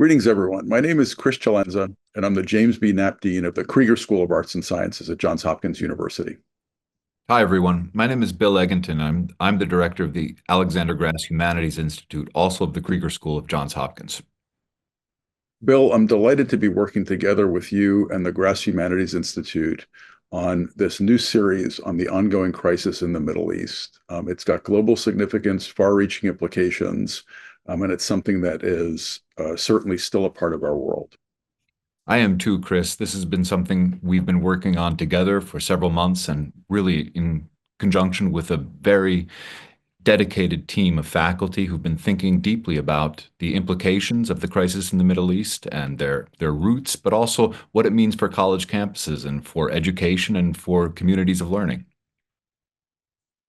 Greetings, everyone. My name is Chris Chalenza, and I'm the James B. Knapp Dean of the Krieger School of Arts and Sciences at Johns Hopkins University. Hi, everyone. My name is Bill Egginton. I'm the director of the Alexander Grass Humanities Institute, also of the Krieger School of Johns Hopkins. Bill, I'm delighted to be working together with you and the Grass Humanities Institute on this new series on the ongoing crisis in the Middle East. It's got global significance, far-reaching implications, and it's something that is certainly still a part of our world. I am too, Chris. This has been something we've been working on together for several months and really in conjunction with a very dedicated team of faculty who've been thinking deeply about the implications of the crisis in the Middle East and their roots, but also what it means for college campuses and for education and for communities of learning.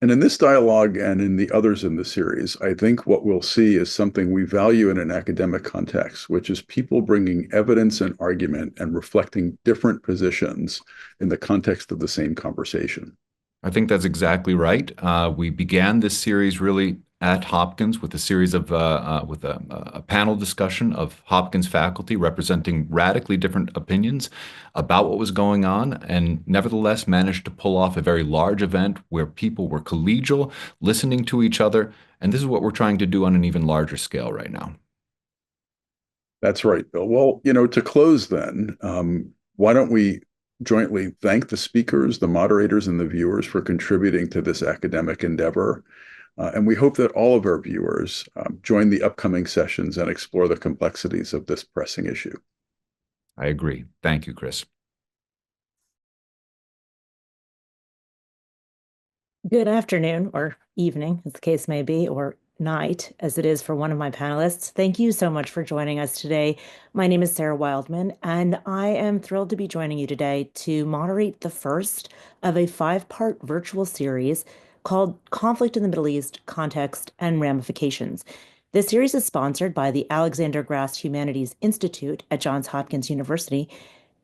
And in this dialogue and in the others in the series, I think what we'll see is something we value in an academic context, which is people bringing evidence and argument and reflecting different positions in the context of the same conversation. I think that's exactly right. We began this series really at Hopkins with a series of with a panel discussion of Hopkins faculty representing radically different opinions about what was going on, and nevertheless managed to pull off a very large event where people were collegial, listening to each other, and this is what we're trying to do on an even larger scale right now. That's right, Bill. Well, to close then, why don't we jointly thank the speakers, the moderators, and the viewers for contributing to this academic endeavor. And we hope that all of our viewers join the upcoming sessions and explore the complexities of this pressing issue. I agree. Thank you, Chris. Good afternoon, or evening, as the case may be, or night, as it is for one of my panelists. Thank you so much for joining us today. My name is Sarah Wildman, and I am thrilled to be joining you today to moderate the first of a 5-part virtual series called Conflict in the Middle East, Context and Ramifications. This series is sponsored by the Alexander Grass Humanities Institute at Johns Hopkins University.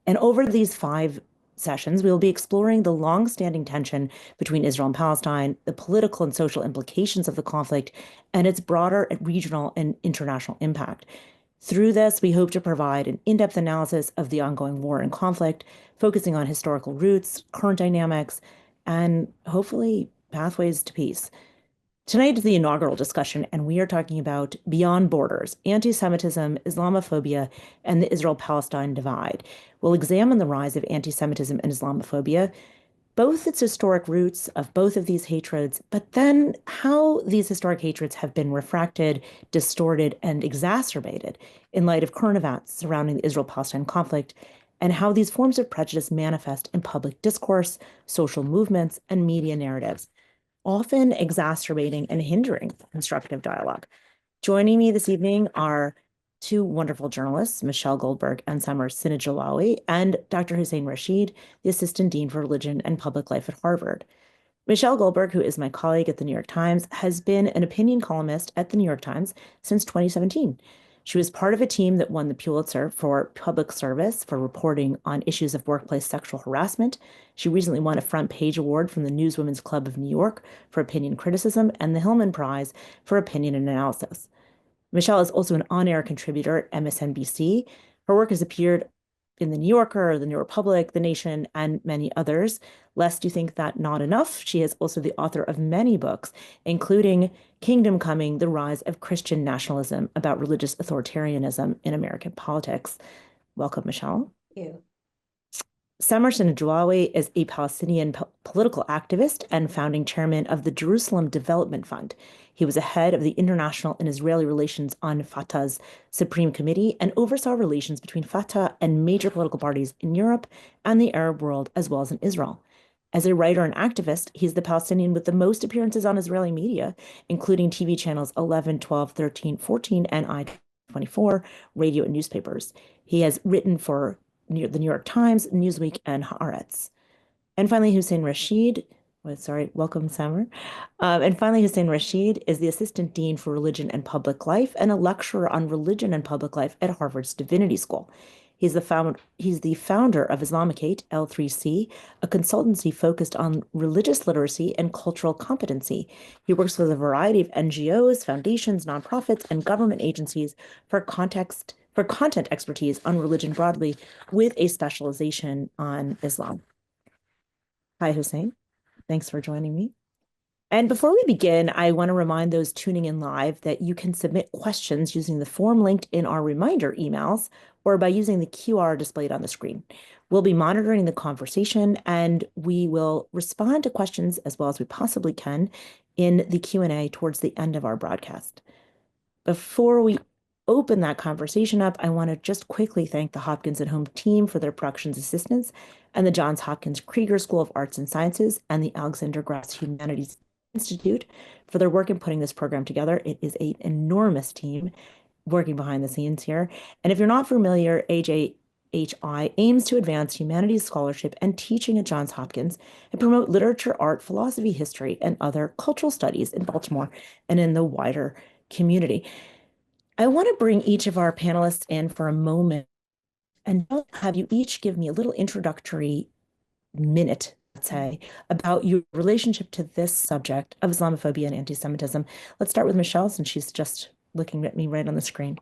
And over these 5 sessions, we will be exploring the long-standing tension between Israel and Palestine, the political and social implications of the conflict, and its broader regional and international impact. Through this, we hope to provide an in-depth analysis of the ongoing war and conflict, focusing on historical roots, current dynamics, and hopefully pathways to peace. Tonight is the inaugural discussion, and we are talking about Beyond Borders, Antisemitism, Islamophobia, and the Israel-Palestine divide. We'll examine the rise of antisemitism and Islamophobia, both its historic roots of both of these hatreds, but then how these historic hatreds have been refracted, distorted, and exacerbated in light of current events surrounding the Israel-Palestine conflict, and how these forms of prejudice manifest in public discourse, social movements, and media narratives, often exacerbating and hindering constructive dialogue. Joining me this evening are 2 wonderful journalists, Michelle Goldberg and Summer Sinjlawi, and Dr. Hussein Rashid, the Assistant Dean for Religion and Public Life at Harvard. Michelle Goldberg, who is my colleague at the New York Times, has been an opinion columnist at the New York Times since 2017. She was part of a team that won the Pulitzer for public service for reporting on issues of workplace sexual harassment. She recently won a front page award from the Newswomen's Club of New York for opinion criticism and the Hillman Prize for opinion and analysis. Michelle is also an on-air contributor at MSNBC. Her work has appeared in The New Yorker, The New Republic, The Nation, and many others. Lest you think that not enough, she is also the author of many books, including Kingdom Coming, The Rise of Christian Nationalism, about religious authoritarianism in American politics. Welcome, Michelle. Thank you. Samar Sinjlawi is a Palestinian political activist and founding chairman of the Jerusalem Development Fund. He was a head of the International and Israeli Relations on Fatah's Supreme Committee and oversaw relations between Fatah and major political parties in Europe and the Arab world, as well as in Israel. As a writer and activist, he's the Palestinian with the most appearances on Israeli media, including TV channels 11, 12, 13, 14, and I-24, radio and newspapers. He has written for the New York Times, Newsweek, and Haaretz. And finally, Hussein Rashid. Welcome, Samar. And finally, Hussein Rashid is the Assistant Dean for Religion and Public Life and a lecturer on religion and public life at Harvard's Divinity School. He's the founder of Islamicate, L3C, a consultancy focused on religious literacy and cultural competency. He works with a variety of NGOs, foundations, nonprofits, and government agencies for context for content expertise on religion broadly with a specialization on Islam. Hi, Hussein. Thanks for joining me. And before we begin, I want to remind those tuning in live that you can submit questions using the form linked in our reminder emails or by using the QR displayed on the screen. We'll be monitoring the conversation and we will respond to questions as well as we possibly can in the Q&A towards the end of our broadcast. Before we open that conversation up, I want to just quickly thank the Hopkins at Home team for their productions assistance and the Johns Hopkins Krieger School of Arts and Sciences and the Alexander Gratz Humanities Institute for their work in putting this program together. It is an enormous team working behind the scenes here. And if you're not familiar, AJHI aims to advance humanities scholarship and teaching at Johns Hopkins and promote literature, art, philosophy, history, and other cultural studies in Baltimore and in the wider community. I want to bring each of our panelists in for a moment and have you each give me a little introductory minute, let's say, about your relationship to this subject of Islamophobia and anti-Semitism. Let's start with Michelle, since she's just looking at me right on the screen.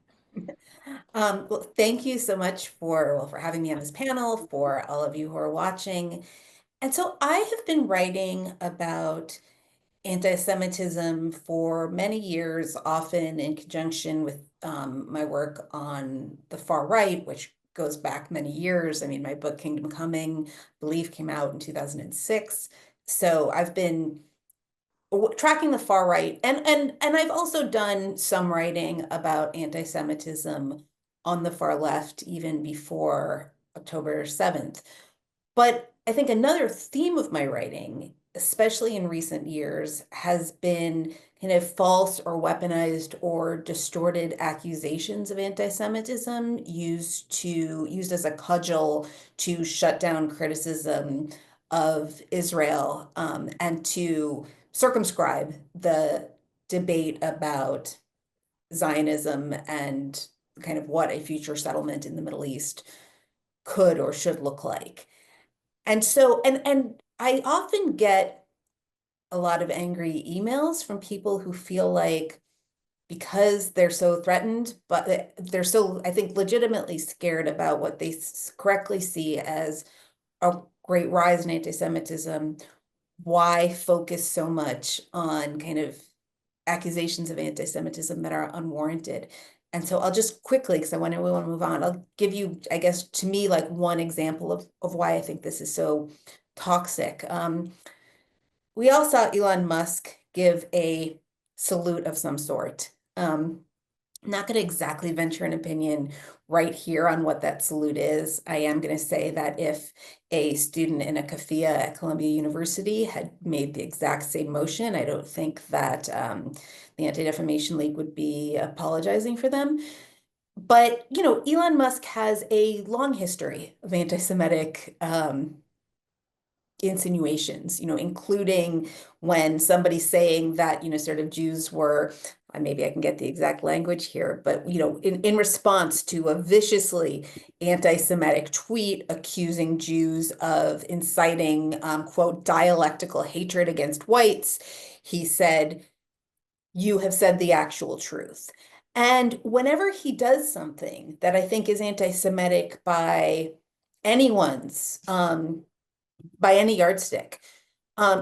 Well, thank you so much for having me on this panel, for all of you who are watching. And so I have been writing about anti-Semitism for many years, often in conjunction with my work on the far right, which goes back many years. I mean, my book, Kingdom Coming, I believe came out in 2006. So I've been tracking the far right, and I've also done some writing about anti-Semitism on the far left, even before October 7th. But I think another theme of my writing, especially in recent years, has been kind of false or weaponized or distorted accusations of anti-Semitism used as a cudgel to shut down criticism of Israel and to circumscribe the debate about Zionism and kind of what a future settlement in the Middle East could or should look like. And so, and I often get a lot of angry emails from people who feel like because they're so threatened, but they're so, I think, legitimately scared about what they correctly see as a great rise in anti-Semitism, why focus so much on kind of accusations of anti-Semitism that are unwarranted? And so I'll just quickly, because we want to move on, I'll give you, I guess, to me, like one example of why I think this is so toxic. We all saw Elon Musk give a salute of some sort. I'm not going to exactly venture an opinion right here on what that salute is. I am going to say that if a student in a CAFIA at Columbia University had made the exact same motion, I don't think that the Anti-Defamation League would be apologizing for them. But, you know, Elon Musk has a long history of anti-Semitic insinuations, you know, including when somebody's saying that, you know, sort of Jews were, maybe I can get the exact language here, but, you know, in response to a viciously anti-Semitic tweet accusing Jews of inciting, quote, dialectical hatred against whites, he said, "You have said the actual truth." And whenever he does something that I think is anti-Semitic by anyone's, by any yardstick,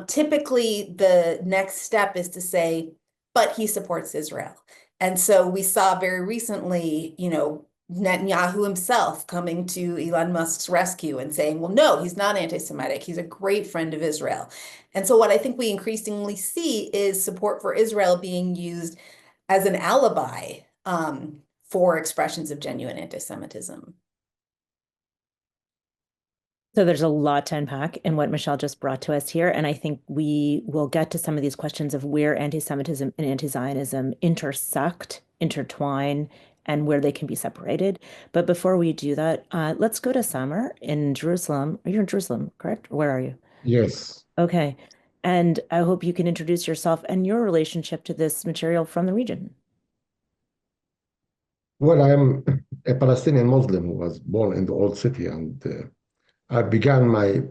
typically the next step is to say, but he supports Israel. And so we saw very recently, you know, Netanyahu himself coming to Elon Musk's rescue and saying, well, no, he's not anti-Semitic. He's a great friend of Israel. And so what I think we increasingly see is support for Israel being used as an alibi for expressions of genuine anti-Semitism. So there's a lot to unpack in what Michelle just brought to us here. And I think we will get to some of these questions of where anti-Semitism and anti-Zionism intersect, intertwine, and where they can be separated. But before we do that, let's go to Samer in Jerusalem. You're in Jerusalem, correct? Or where are you? Yes. Okay. And I hope you can introduce yourself and your relationship to this material from the region. Well, I'm a Palestinian Muslim who was born in the old city, and I began my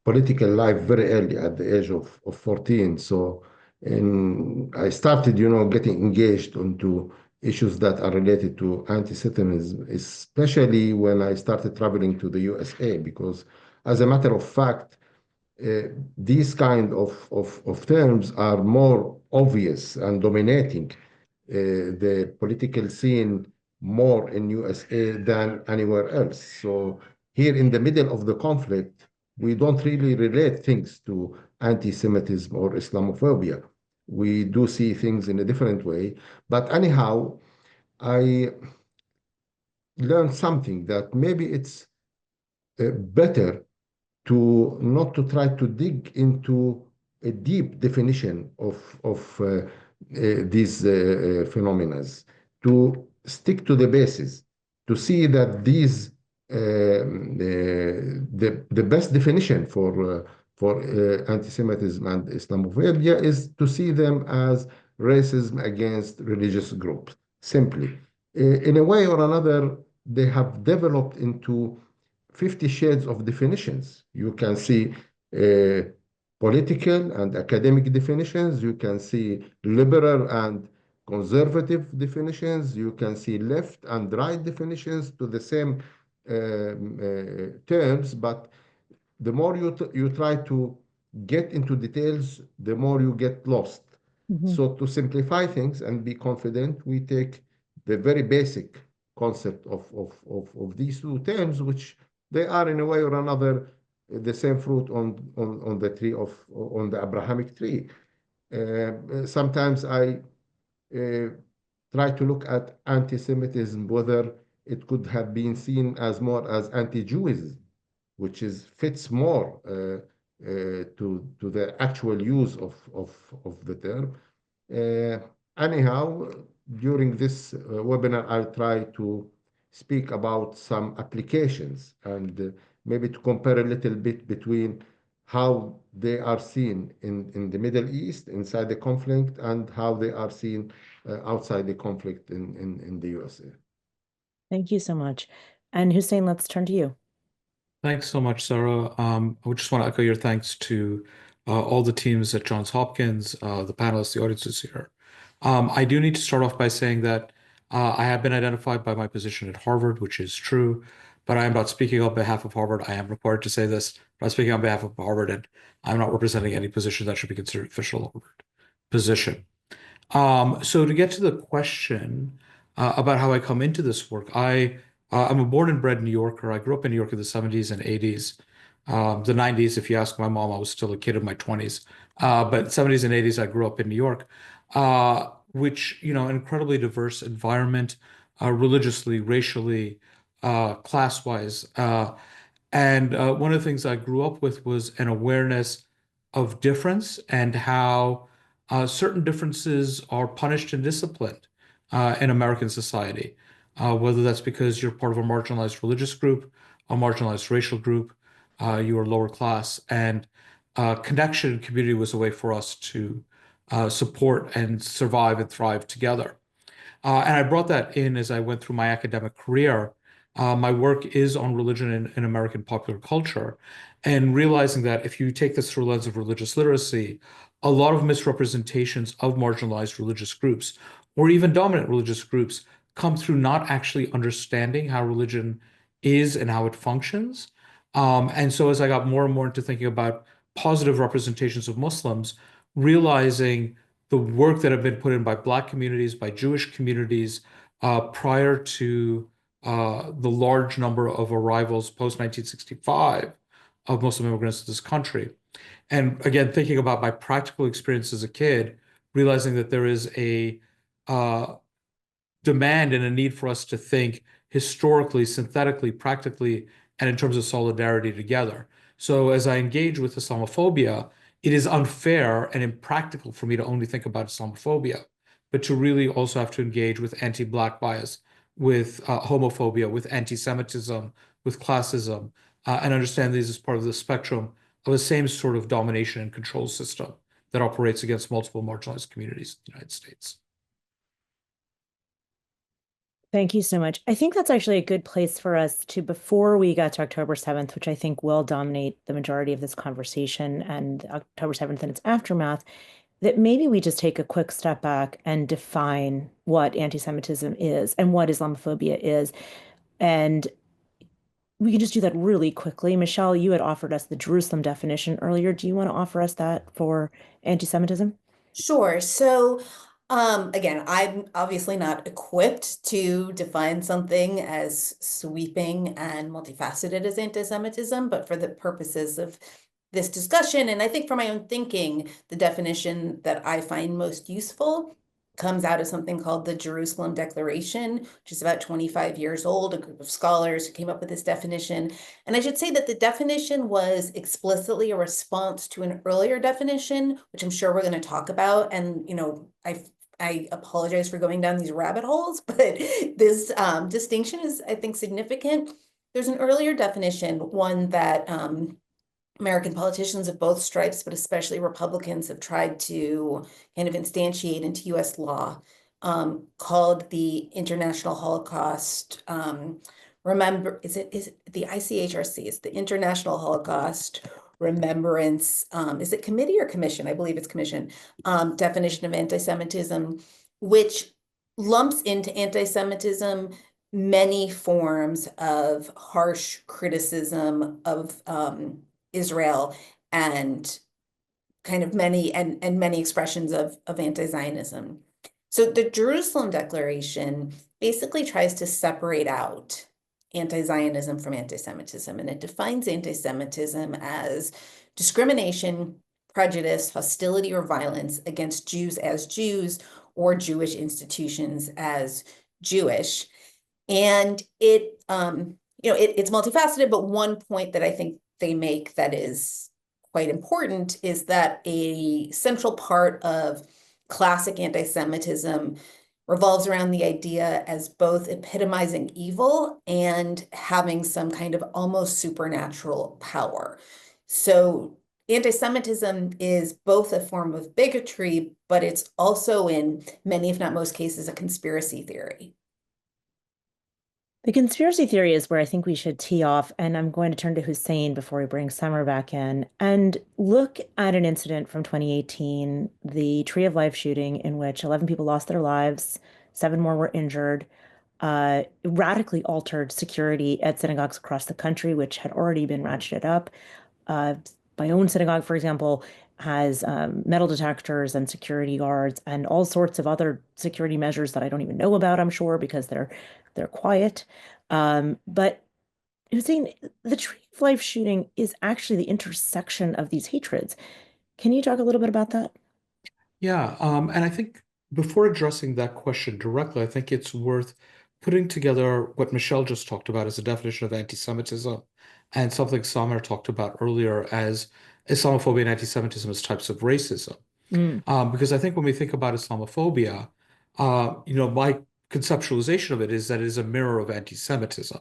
political life very early at the age of 14. So I started, you know, getting engaged into issues that are related to anti-Semitism, especially when I started traveling to the USA, because as a matter of fact, these kind of terms are more obvious and dominating the political scene more in USA than anywhere else. So here in the middle of the conflict, we don't really relate things to anti-Semitism or Islamophobia. We do see things in a different way. But anyhow, I learned something that maybe it's better to not to try to dig into a deep definition of these phenomena, to stick to the basis, to see that these the best definition for anti-Semitism and Islamophobia is to see them as racism against religious groups. Simply, in a way or another, they have developed into 50 shades of definitions. You can see political and academic definitions. You can see liberal and conservative definitions. You can see left and right definitions to the same terms, but the more you try to get into details, the more you get lost. So to simplify things and be confident, we take the very basic concept of these two terms, which they are in a way or another the same fruit on the tree on the Abrahamic tree. Sometimes I try to look at anti-Semitism, whether it could have been seen as more as anti-Jewism, which fits more to the actual use of the term. Anyhow, during this webinar, I'll try to speak about some applications and maybe to compare a little bit between how they are seen in the Middle East, inside the conflict, and how they are seen outside the conflict in the USA. Thank you so much. And Hussein, let's turn to you. Thanks so much, Sarah. I would just want to echo your thanks to all the teams at Johns Hopkins, the panelists, the audiences here. I do need to start off by saying that I have been identified by my position at Harvard, which is true, but I am not speaking on behalf of Harvard. I am required to say this, but I'm speaking on behalf of Harvard, and I'm not representing any position that should be considered official Harvard position. So to get to the question about how I come into this work, I'm a born and bred New Yorker. I grew up in New York in the 70s and 80s. The 90s, if you ask my mom, I was still a kid in my 20s. But 70s and 80s, I grew up in New York, which, an incredibly diverse environment, religiously, racially, class-wise. And one of the things I grew up with was an awareness of difference and how certain differences are punished and disciplined in American society. Whether that's because you're part of a marginalized religious group, a marginalized racial group, you are lower class, and connection and community was a way for us to support and survive and thrive together. And I brought that in as I went through my academic career. My work is on religion in American popular culture, and realizing that if you take this through a lens of religious literacy, a lot of misrepresentations of marginalized religious groups, or even dominant religious groups, come through not actually understanding how religion is and how it functions. And so as I got more and more into thinking about positive representations of Muslims, realizing the work that had been put in by Black communities, by Jewish communities, prior to the large number of arrivals post-1965 of Muslim immigrants to this country. And again, thinking about my practical experience as a kid, realizing that there is a demand and a need for us to think historically, synthetically, practically, and in terms of solidarity together. So as I engage with Islamophobia, it is unfair and impractical for me to only think about Islamophobia, but to really also have to engage with anti-Black bias, with homophobia, with anti-Semitism, with classism, and understand these as part of the spectrum of the same sort of domination and control system that operates against multiple marginalized communities in the United States. Thank you so much. I think that's actually a good place for us to, before we got to October 7th, which I think will dominate the majority of this conversation, and October 7th and its aftermath, that maybe we just take a quick step back and define what anti-Semitism is and what Islamophobia is. And we can just do that really quickly. Michelle, you had offered us the Jerusalem definition earlier. Do you want to offer us that for anti-Semitism? Sure. So, again, I'm obviously not equipped to define something as sweeping and multifaceted as anti-Semitism, but for the purposes of this discussion, and I think for my own thinking, the definition that I find most useful comes out of something called the Jerusalem Declaration, which is about 25 years old, a group of scholars who came up with this definition. And I should say that the definition was explicitly a response to an earlier definition, which I'm sure we're going to talk about. And, I apologize for going down these rabbit holes, but this distinction is, I think, significant. There's an earlier definition, one that American politicians of both stripes, but especially Republicans, have tried to kind of instantiate into US law, called the International Holocaust. Is it the ICHRC? It's the International Holocaust Remembrance. Is it committee or commission? I believe it's commission. Definition of anti-Semitism, which lumps into anti-Semitism many forms of harsh criticism of Israel and kind of many expressions of anti-Zionism. So the Jerusalem Declaration basically tries to separate out anti-Zionism from anti-Semitism, and it defines anti-Semitism as discrimination, prejudice, hostility, or violence against Jews as Jews or Jewish institutions as Jewish. And it's multifaceted, but one point that I think they make that is quite important is that a central part of classic anti-Semitism revolves around the idea as both epitomizing evil and having some kind of almost supernatural power. So anti-Semitism is both a form of bigotry, but it's also in many, if not most cases, a conspiracy theory. The conspiracy theory is where I think we should tee off, and I'm going to turn to Hussein before we bring Summer back in and look at an incident from 2018, the Tree of Life shooting, in which 11 people lost their lives, 7 more were injured, radically altered security at synagogues across the country, which had already been ratcheted up. My own synagogue, for example, has metal detectors and security guards and all sorts of other security measures that I don't even know about, I'm sure, because they're quiet. But Hussein, the Tree of Life shooting is actually the intersection of these hatreds. Can you talk a little bit about that? Yeah, and I think before addressing that question directly, I think it's worth putting together what Michelle just talked about as a definition of anti-Semitism and something Samer talked about earlier as Islamophobia and anti-Semitism as types of racism. Because I think when we think about Islamophobia, my conceptualization of it is that it is a mirror of anti-Semitism.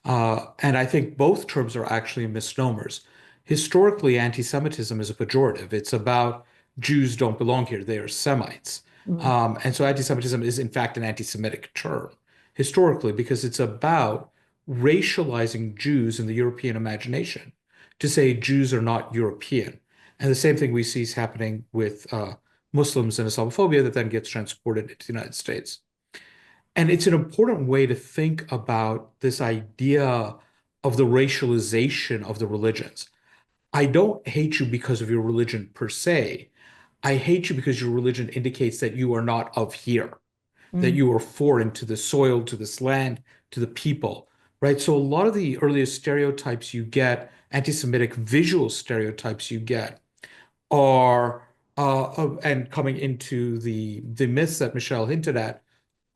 And I think both terms are actually misnomers. Historically, anti-Semitism is a pejorative. It's about Jews don't belong here. They are Semites. And so anti-Semitism is, in fact, an anti-Semitic term historically because it's about racializing Jews in the European imagination to say Jews are not European. And the same thing we see is happening with Muslims and Islamophobia that then gets transported into the United States. And it's an important way to think about this idea of the racialization of the religions. I don't hate you because of your religion per se. I hate you because your religion indicates that you are not of here, that you are foreign to the soil, to this land, to the people, right? So a lot of the earliest stereotypes you get, anti-Semitic visual stereotypes you get, are and coming into the myths that Michelle hinted at,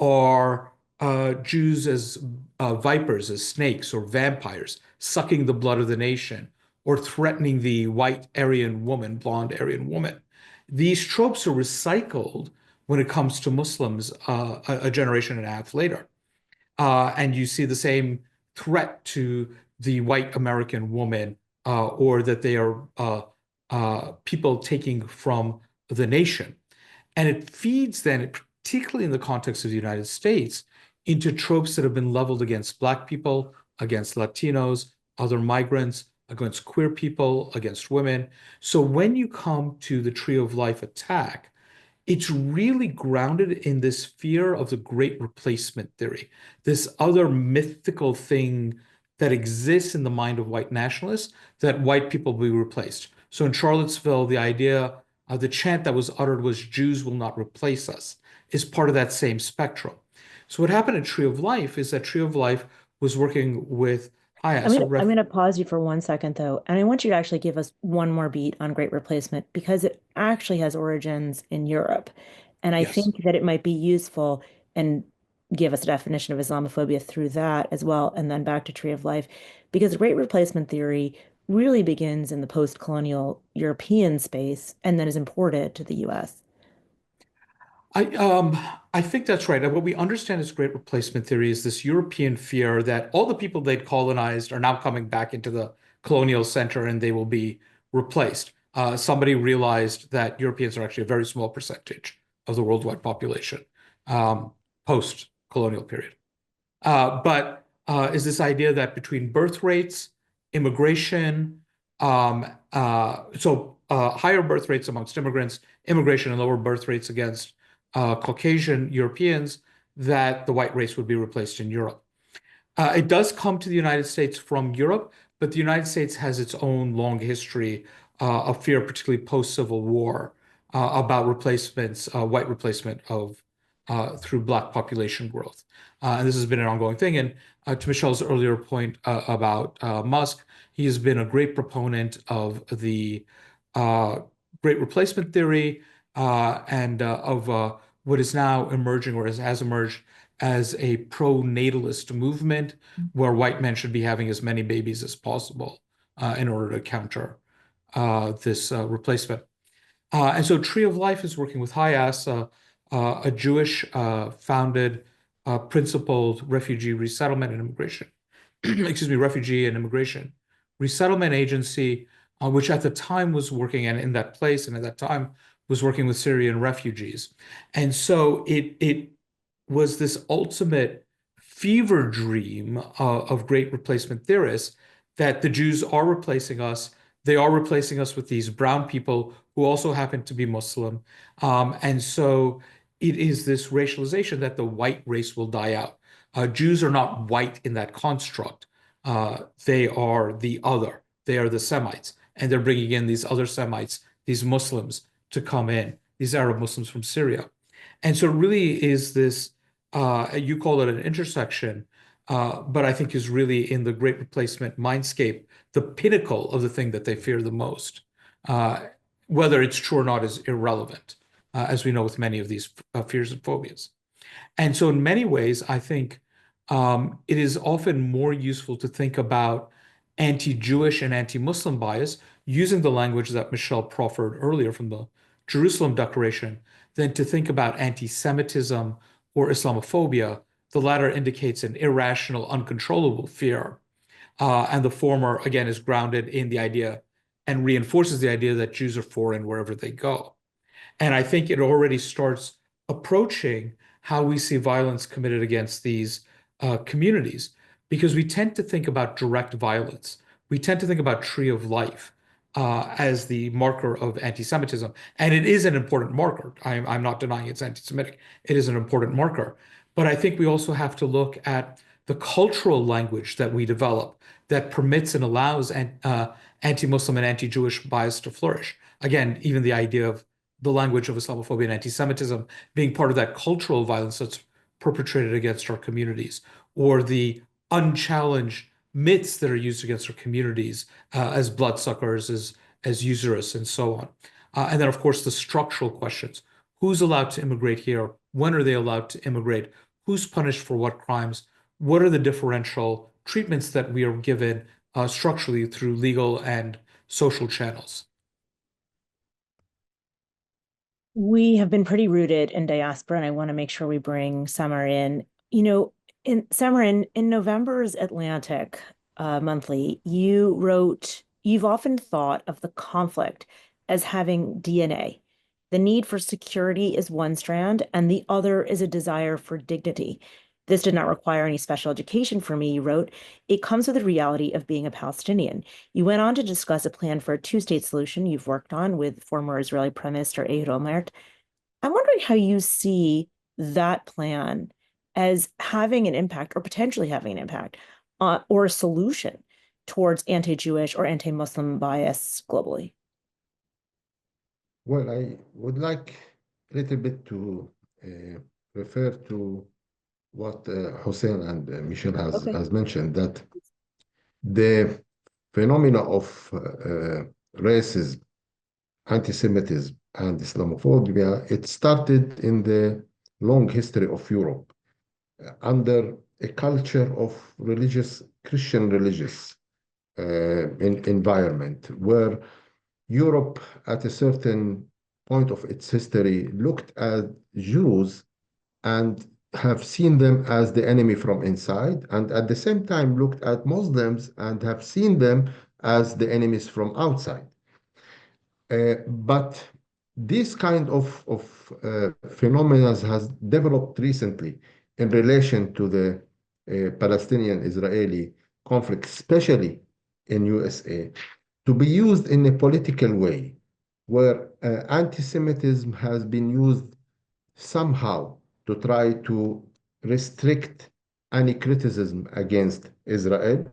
are Jews as vipers, as snakes or vampires, sucking the blood of the nation, or threatening the white Aryan woman, blonde Aryan woman. These tropes are recycled when it comes to Muslims a generation and a half later. And you see the same threat to the white American woman, or that they are people taking from the nation. And it feeds then, particularly in the context of the United States, into tropes that have been leveled against Black people, against Latinos, other migrants, against queer people, against women. So when you come to the Tree of Life attack, it's really grounded in this fear of the great replacement theory, this other mythical thing that exists in the mind of white nationalists, that white people will be replaced. So in Charlottesville, the idea, the chant that was uttered was Jews will not replace us, is part of that same spectrum. So what happened at Tree of Life is that Tree of Life was working with I'm going to pause you for 1 second, though, and I want you to actually give us one more beat on Great Replacement because it actually has origins in Europe. And I Yes. think that it might be useful and give us a definition of Islamophobia through that as well, and then back to Tree of Life, because Great Replacement theory really begins in the post-colonial European space and then is imported to the US. I think that's right. And what we understand as great replacement theory is this European fear that all the people they'd colonized are now coming back into the colonial center and they will be replaced. Somebody realized that Europeans are actually a very small percentage of the worldwide population post-colonial period. But is this idea that between birth rates, immigration, higher birth rates amongst immigrants, immigration and lower birth rates against Caucasian Europeans, that the white race would be replaced in Europe. It does come to the United States from Europe, but the United States has its own long history of fear, particularly post-Civil War, about replacements, white replacement of through Black population growth. And this has been an ongoing thing. And to Michelle's earlier point about Musk, he has been a great proponent of the great replacement theory and of what is now emerging or has emerged as a pro-natalist movement where white men should be having as many babies as possible in order to counter this replacement. And so Tree of Life is working with HIAS, a Jewish founded principled refugee resettlement and immigration, refugee and immigration resettlement agency, which at the time was working and in that place and at that time was working with Syrian refugees. And so it was this ultimate fever dream of great replacement theorists that the Jews are replacing us. They are replacing us with these brown people who also happen to be Muslim. And so it is this racialization that the white race will die out. Jews are not white in that construct. They are the other. They are the Semites. And they're bringing in these other Semites, these Muslims, to come in, these Arab Muslims from Syria. And so it really is this, you call it an intersection, but I think is really in the great replacement mindscape, the pinnacle of the thing that they fear the most. Whether it's true or not is irrelevant, as we know with many of these fears and phobias. And so in many ways, I think it is often more useful to think about anti-Jewish and anti-Muslim bias using the language that Michelle proffered earlier from the Jerusalem Declaration than to think about anti-Semitism or Islamophobia. The latter indicates an irrational, uncontrollable fear. And the former, again, is grounded in the idea and reinforces the idea that Jews are foreign wherever they go. And I think it already starts approaching how we see violence committed against these communities, because we tend to think about direct violence. We tend to think about Tree of Life as the marker of anti-Semitism. And it is an important marker. I'm not denying it's anti-Semitic. It is an important marker. But I think we also have to look at the cultural language that we develop that permits and allows anti-Muslim and anti-Jewish bias to flourish. Again, even the idea of the language of Islamophobia and anti-Semitism being part of that cultural violence that's perpetrated against our communities, or the unchallenged myths that are used against our communities as bloodsuckers, as usurious, and so on. And then, of course, the structural questions. Who's allowed to immigrate here? When are they allowed to immigrate? Who's punished for what crimes? What are the differential treatments that we are given structurally through legal and social channels? We have been pretty rooted in diaspora, and I want to make sure we bring Summer in. Summer, in November's Atlantic Monthly, you wrote, "You've often thought of the conflict as having DNA. The need for security is one strand, and the other is a desire for dignity. This did not require any special education for me," you wrote. "It comes with the reality of being a Palestinian." You went on to discuss a plan for a two-state solution you've worked on with former Israeli Prime Minister Ehud Olmert. I'm wondering how you see that plan as having an impact or potentially having an impact or a solution towards anti-Jewish or anti-Muslim bias globally. Well, I would like a little bit to refer to what Hussein and Michel Okay. has mentioned, that the phenomena of racism, anti-Semitism, and Islamophobia, it started in the long history of Europe under a culture of Christian religious environment, where Europe, at a certain point of its history, looked at Jews and have seen them as the enemy from inside, and at the same time looked at Muslims and have seen them as the enemies from outside. But this kind of phenomena has developed recently in relation to the Palestinian-Israeli conflict, especially in USA, to be used in a political way, where anti-Semitism has been used somehow to try to restrict any criticism against Israel,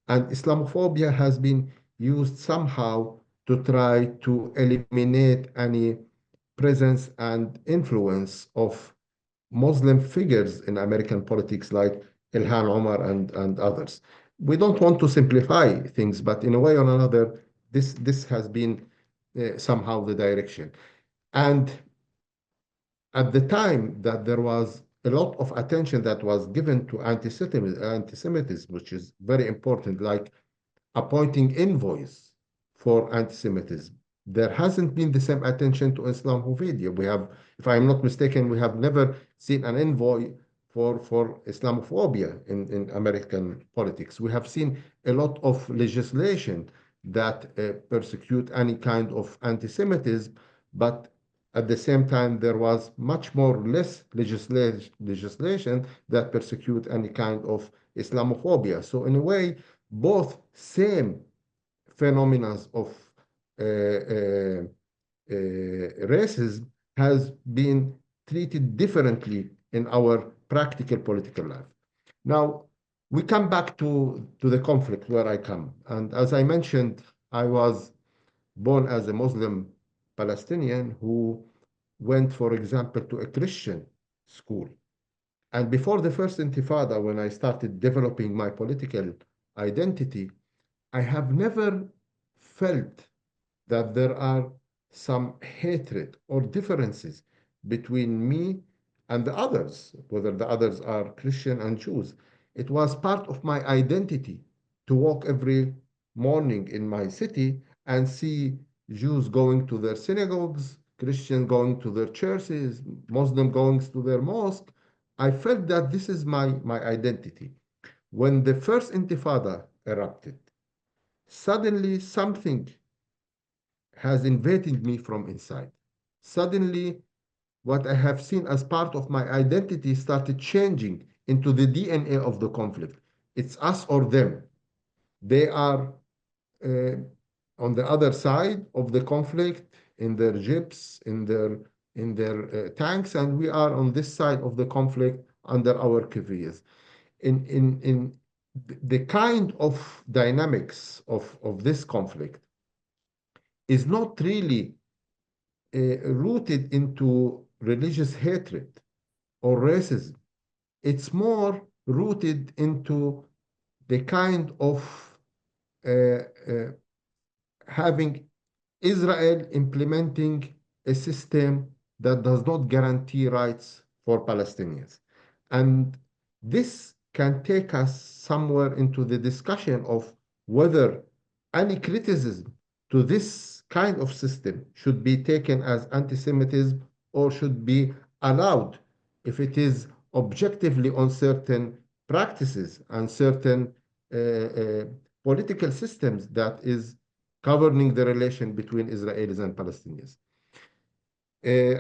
and Islamophobia has been used somehow to try to eliminate any presence and influence of Muslim figures in American politics like Ilhan Omar and others. We don't want to simplify things, but in a way or another, this has been somehow the direction. And at the time that there was a lot of attention that was given to anti-Semitism, which is very important, like appointing envoys for anti-Semitism. There hasn't been the same attention to Islamophobia. We have, if I'm not mistaken, we have never seen an envoy for Islamophobia in American politics. We have seen a lot of legislation that persecute any kind of anti-Semitism, but at the same time, there was much more less legislation that persecute any kind of Islamophobia. So in a way, both same phenomena of racism has been treated differently in our practical political life. Now, we come back to the conflict where I come. And as I mentioned, I was born as a Muslim Palestinian who went, for example, to a Christian school. And before the first Intifada, when I started developing my political identity, I have never felt that there are some hatred or differences between me and the others, whether the others are Christian and Jews. It was part of my identity to walk every morning in my city and see Jews going to their synagogues, Christian going to their churches, Muslim going to their mosque. I felt that this is my identity. When the first Intifada erupted, suddenly something has invaded me from inside. Suddenly, what I have seen as part of my identity started changing into the DNA of the conflict. It's us or them. They are uh, on the other side of the conflict in their jeeps, in their tanks, and we are on this side of the conflict under our kaviyas. In the kind of dynamics of this conflict is not really rooted into religious hatred or racism. It's more rooted into the kind of uh, uh, having Israel implementing a system that does not guarantee rights for Palestinians. And this can take us somewhere into the discussion of whether any criticism to this kind of system should be taken as anti-Semitism or should be allowed if it is objectively on certain practices and certain political systems that is governing the relation between Israelis and Palestinians.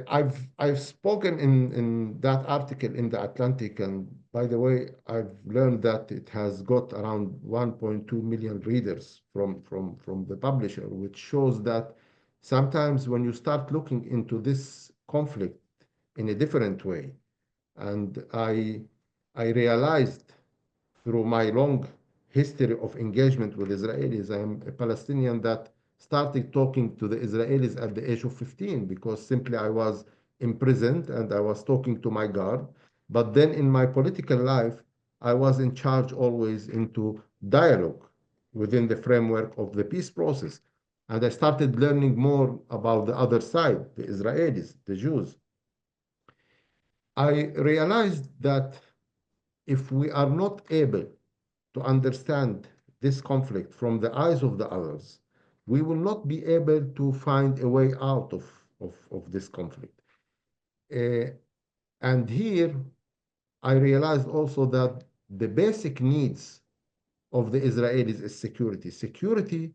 I've spoken in that article in the Atlantic, and by the way, I've learned that it has got around 1.2 million readers from the publisher, which shows that sometimes when you start looking into this conflict in a different way. And I realized through my long history of engagement with Israelis, I am a Palestinian that started talking to the Israelis at the age of 15 because simply I was imprisoned and I was talking to my guard. But then in my political life, I was in charge always into dialogue within the framework of the peace process. And I started learning more about the other side, the Israelis, the Jews. I realized that if we are not able to understand this conflict from the eyes of the others, we will not be able to find a way out of this conflict. Uh, and here, I realized also that the basic needs of the Israelis is security. Security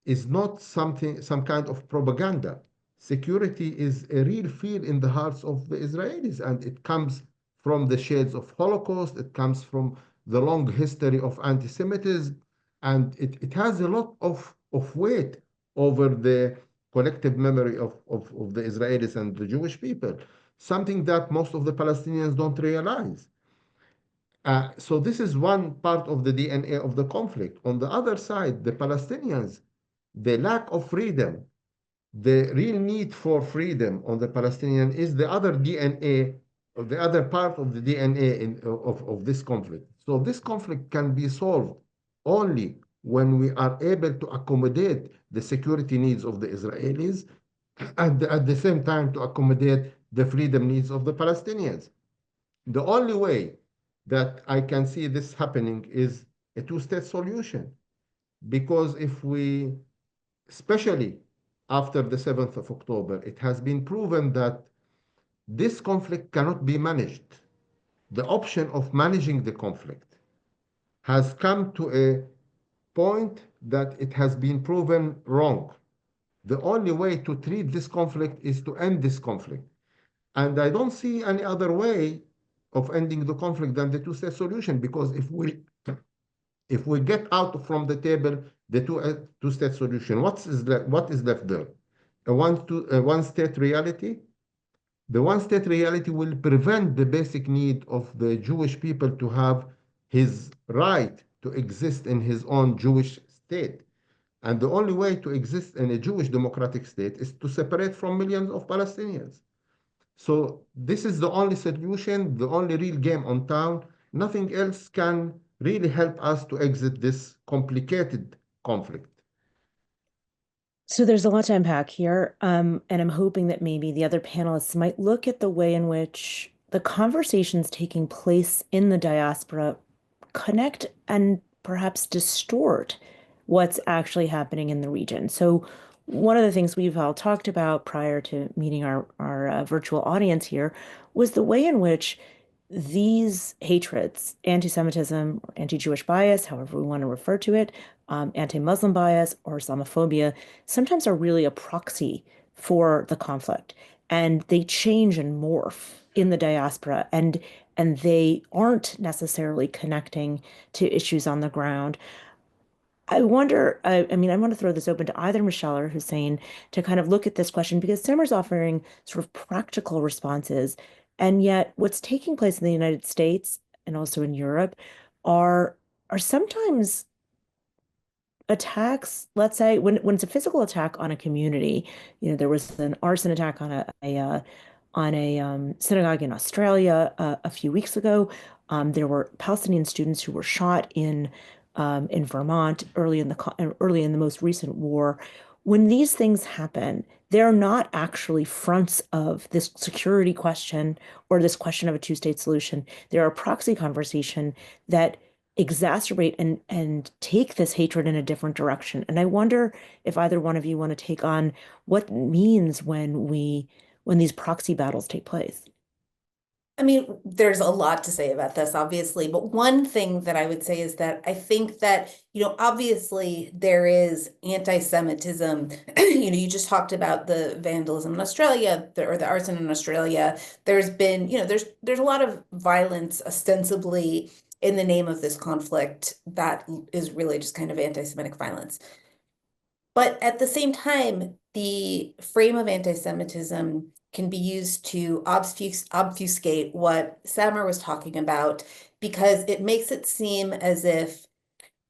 is not some kind of propaganda. Security is a real fear in the hearts of the Israelis, and it comes from the shades of Holocaust. It comes from the long history of anti-Semitism, and it has a lot of weight over the collective memory of the Israelis and the Jewish people, something that most of the Palestinians don't realize. So this is one part of the DNA of the conflict. On the other side, the Palestinians, the lack of freedom, the real need for freedom on the Palestinian is the other DNA, or the other part of the DNA of this conflict. So this conflict can be solved only when we are able to accommodate the security needs of the Israelis and at the same time to accommodate the freedom needs of the Palestinians. The only way that I can see this happening is a two-state solution. Because if we, especially after the 7th of October, it has been proven that this conflict cannot be managed. The option of managing the conflict has come to a point that it has been proven wrong. The only way to treat this conflict is to end this conflict. And I don't see any other way of ending the conflict than the two-state solution, because if we get out from the table the two-state solution, what is left there? A one-state reality? The one-state reality will prevent the basic need of the Jewish people to have his right to exist in his own Jewish state. And the only way to exist in a Jewish democratic state is to separate from millions of Palestinians. So this is the only solution, the only real game on town. Nothing else can really help us to exit this complicated conflict. So there's a lot to unpack here, and I'm hoping that maybe the other panelists might look at the way in which the conversations taking place in the diaspora connect and perhaps distort what's actually happening in the region. So one of the things we've all talked about prior to meeting our virtual audience here was the way in which these hatreds, anti-Semitism, or anti-Jewish bias, however we want to refer to it, anti-Muslim bias or Islamophobia, sometimes are really a proxy for the conflict. And they change and morph in the diaspora, and they aren't necessarily connecting to issues on the ground. I wonder, I mean, I want to throw this open to either Michelle or Hussein to kind of look at this question, because Samer's offering sort of practical responses. And yet what's taking place in the United States and also in Europe are sometimes attacks. Let's say when it's a physical attack on a community, there was an arson attack on a synagogue in Australia a few weeks ago. There were Palestinian students who were shot in Vermont early in the most recent war. When these things happen, they're not actually fronts of this security question or this question of a two-state solution. They're a proxy conversation that exacerbate and take this hatred in a different direction. And I wonder if either one of you want to take on what it means when these proxy battles take place. I mean, there's a lot to say about this, obviously, but one thing that I would say is that I think that, obviously there is anti-Semitism. You just talked about the vandalism in Australia, or the arson in Australia. There's been, there's a lot of violence ostensibly in the name of this conflict that is really just kind of anti-Semitic violence. But at the same time, the frame of anti-Semitism can be used to obfuscate what Samer was talking about, because it makes it seem as if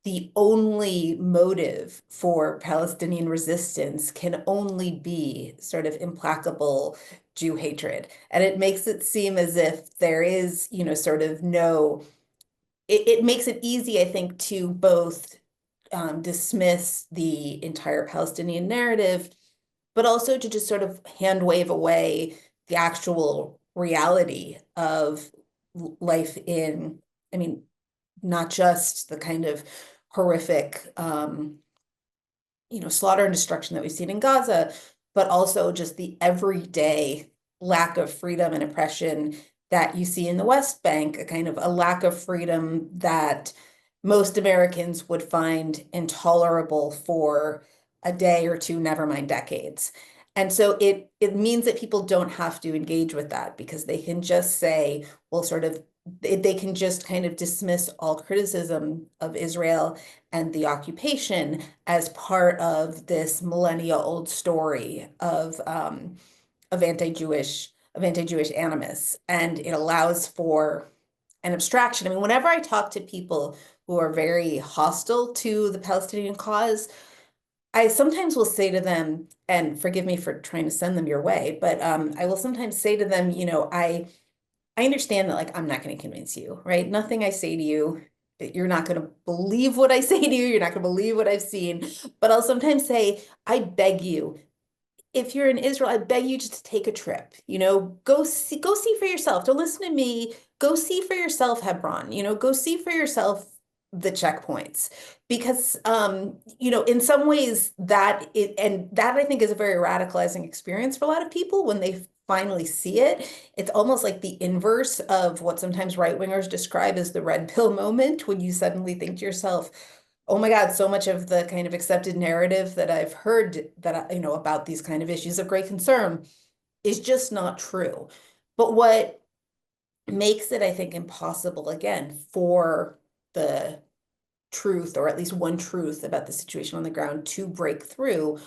the only motive for Palestinian resistance can only be sort of implacable Jew hatred. And it makes it seem as if there is, sort of no, it makes it easy, I think, to both dismiss the entire Palestinian narrative, but also to just sort of hand wave away the actual reality of life in, I mean, not just the kind of horrific, slaughter and destruction that we've seen in Gaza, but also just the everyday lack of freedom and oppression that you see in the West Bank, a kind of a lack of freedom that most Americans would find intolerable for a day or two, never mind decades. And so it means that people don't have to engage with that, because they can just say, well, sort of, they can just kind of dismiss all criticism of Israel and the occupation as part of this millennia-old story of anti-Jewish animus, and it allows for an abstraction. I mean, whenever I talk to people who are very hostile to the Palestinian cause, I sometimes will say to them, and forgive me for trying to send them your way, but I will sometimes say to them, I understand that, like, I'm not going to convince you, right? Nothing I say to you, you're not going to believe what I say to you. You're not going to believe what I've seen. But I'll sometimes say, I beg you, if you're in Israel, I beg you just to take a trip, go see for yourself. Don't listen to me. Go see for yourself Hebron, go see for yourself the checkpoints, because, in some ways that I think is a very radicalizing experience for a lot of people when they finally see it. It's almost like the inverse of what sometimes right-wingers describe as the red pill moment, when you suddenly think to yourself, oh my God, so much of the kind of accepted narrative that I've heard that, about these kind of issues of great concern is just not true. But what makes it, I think, impossible, again, for the truth, or at least one truth about the situation on the ground, to break through,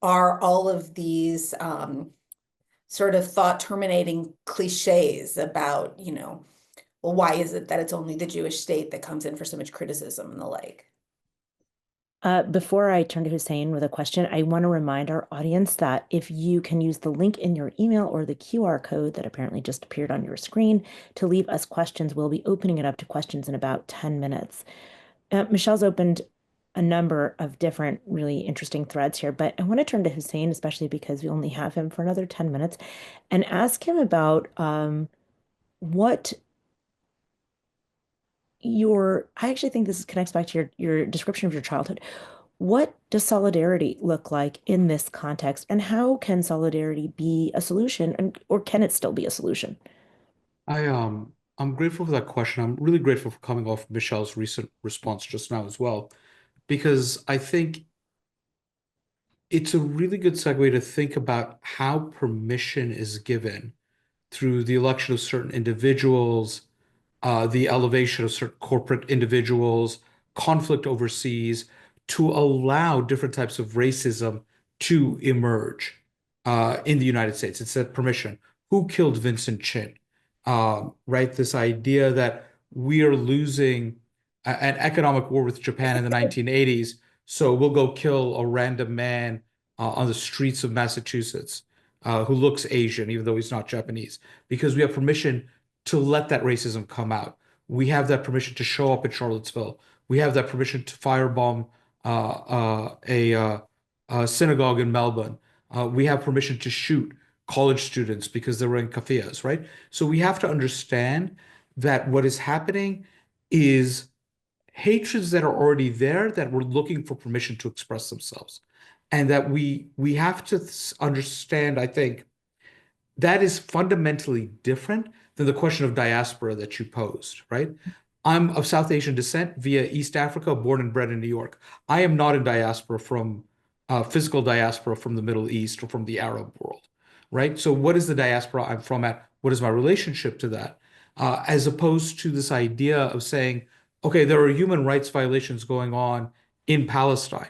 are all of these sort of thought-terminating cliches about, well, why is it that it's only the Jewish state that comes in for so much criticism and the like? Before I turn to Hussein with a question, I want to remind our audience that if you can use the link in your email or the QR code that apparently just appeared on your screen to leave us questions, we'll be opening it up to questions in about 10 minutes. Michelle's opened a number of different really interesting threads here, but I want to turn to Hussein, especially because we only have him for another 10 minutes, and ask him about what I actually think this connects back to your description of your childhood. What does solidarity look like in this context, and how can solidarity be a solution, or can it still be a solution? I'm grateful for that question. I'm really grateful for coming off Michelle's recent response just now as well, because I think it's a really good segue to think about how permission is given through the election of certain individuals, the elevation of certain corporate individuals, conflict overseas, to allow different types of racism to emerge in the United States. It's that permission. Who killed Vincent Chin? Right? This idea that we are losing an economic war with Japan in the 1980s, so we'll go kill a random man on the streets of Massachusetts who looks Asian, even though he's not Japanese, because we have permission to let that racism come out. We have that permission to show up in Charlottesville. We have that permission to firebomb a synagogue in Melbourne. We have permission to shoot college students because they were in kafiyas, right? So we have to understand that what is happening is hatreds that are already there that we're looking for permission to express themselves. And that we have to understand, I think, that is fundamentally different than the question of diaspora that you posed, right? I'm of South Asian descent via East Africa, born and bred in New York. I am not in diaspora from physical diaspora from the Middle East or from the Arab world, right? So what is the diaspora I'm from at? What is my relationship to that? As opposed to this idea of saying, okay, there are human rights violations going on in Palestine.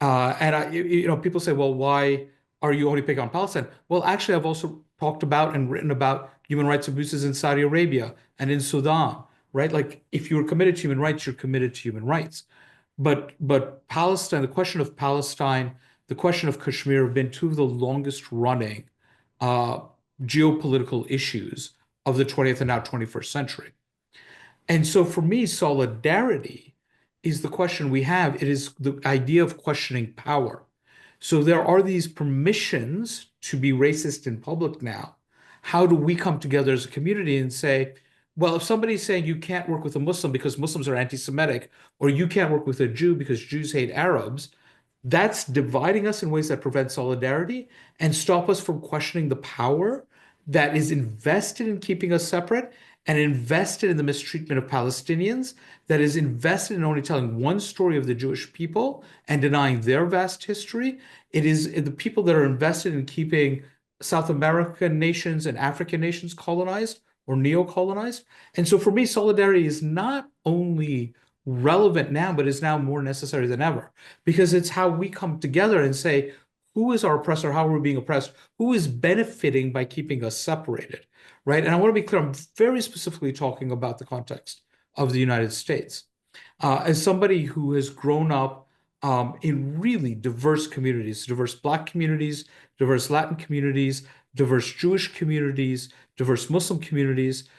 People say, well, why are you only picking on Palestine? Well, actually, I've also talked about and written about human rights abuses in Saudi Arabia and in Sudan, right? Like if you're committed to human rights, you're committed to human rights. But Palestine, the question of Palestine, the question of Kashmir have been two of the longest running uh, geopolitical issues of the 20th and now 21st century. And so for me, solidarity is the question we have. It is the idea of questioning power. So there are these permissions to be racist in public now. How do we come together as a community and say, well, if somebody's saying you can't work with a Muslim because Muslims are anti-Semitic, or you can't work with a Jew because Jews hate Arabs, that's dividing us in ways that prevent solidarity and stop us from questioning the power that is invested in keeping us separate and invested in the mistreatment of Palestinians, that is invested in only telling one story of the Jewish people and denying their vast history. It is the people that are invested in keeping South American nations and African nations colonized or neo-colonized. And so for me, solidarity is not only relevant now, but is now more necessary than ever, because it's how we come together and say, who is our oppressor? How are we being oppressed? Who is benefiting by keeping us separated, right? And I want to be clear, I'm very specifically talking about the context of the United States. As somebody who has grown up in really diverse communities, diverse Black communities, diverse Latin communities, diverse Jewish communities, diverse Muslim communities,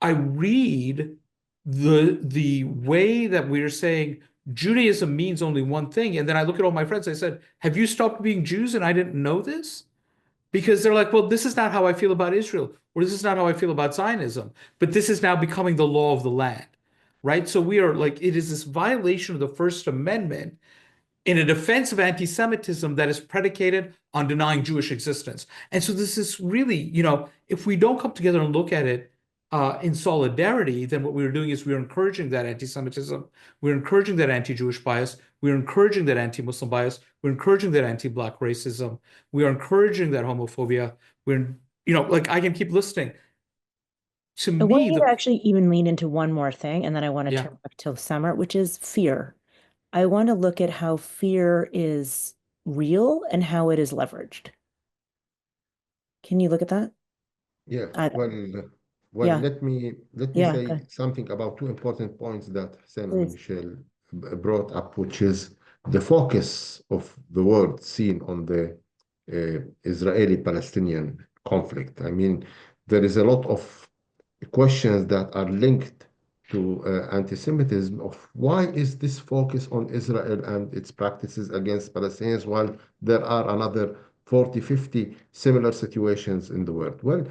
I read the way that we're saying Judaism means only one thing. And then I look at all my friends, I said, have you stopped being Jews and I didn't know this? Because they're like, well, this is not how I feel about Israel, or this is not how I feel about Zionism, but this is now becoming the law of the land, right? So we are like, it is this violation of the First Amendment in a defense of anti-Semitism that is predicated on denying Jewish existence. And so this is really, if we don't come together and look at it in solidarity, then what we're doing is we're encouraging that anti-Semitism, we're encouraging that anti-Jewish bias, we're encouraging that anti-Muslim bias, we're encouraging that anti-Black racism, we are encouraging that homophobia. Like I can keep listing. To I want me, you to actually even lean into one more thing, and then I want to yeah. turn back to Summer, which is fear. I want to look at how fear is real and how it is leveraged. Can you look at that? Yeah, I, well, yeah, let me yeah, say good. something about two important points that Hussein and Please. Michelle brought up, which is the focus of the world seen on the Israeli-Palestinian conflict. I mean, there is a lot of questions that are linked to anti-Semitism of why is this focus on Israel and its practices against Palestinians while there are another 40, 50 similar situations in the world? Well,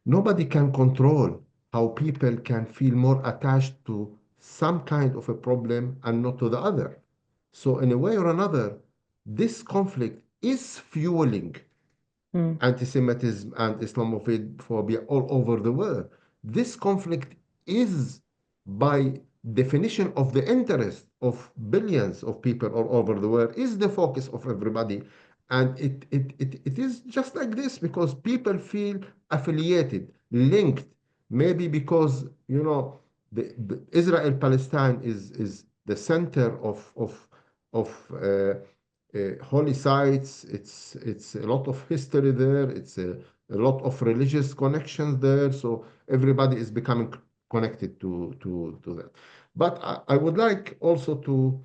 nobody can control how people can feel more attached to some kind of a problem and not to the other. So in a way or another, this conflict is fueling Mm. anti-Semitism and Islamophobia all over the world. This conflict is, by definition of the interest of billions of people all over the world, is the focus of everybody. And it is just like this because people feel affiliated, linked, maybe because, the Israel-Palestine is the center of holy sites. It's a lot of history there. It's a lot of religious connections there. So everybody is becoming connected to that. But I would like also to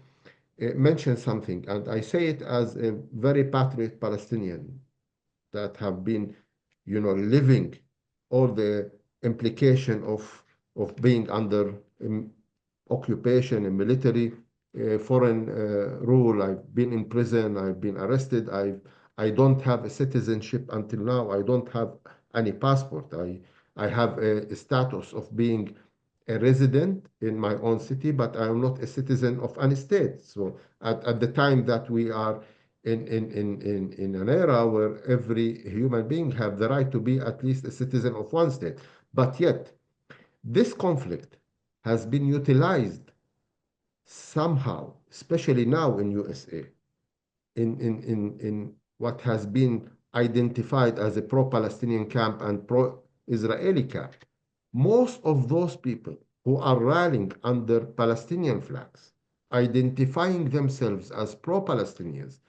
mention something, and I say it as a very patriot Palestinian that have been, living all the implication of being under occupation and military foreign rule. I've been in prison. I've been arrested. I don't have a citizenship until now. I don't have any passport. I have a status of being a resident in my own city, but I am not a citizen of any state. So at the time that we are in an era where every human being have the right to be at least a citizen of one state. But yet, this conflict has been utilized somehow, especially now in USA, in what has been identified as a pro-Palestinian camp and pro-Israeli camp. Most of those people who are rallying under Palestinian flags, identifying themselves as pro-Palestinians,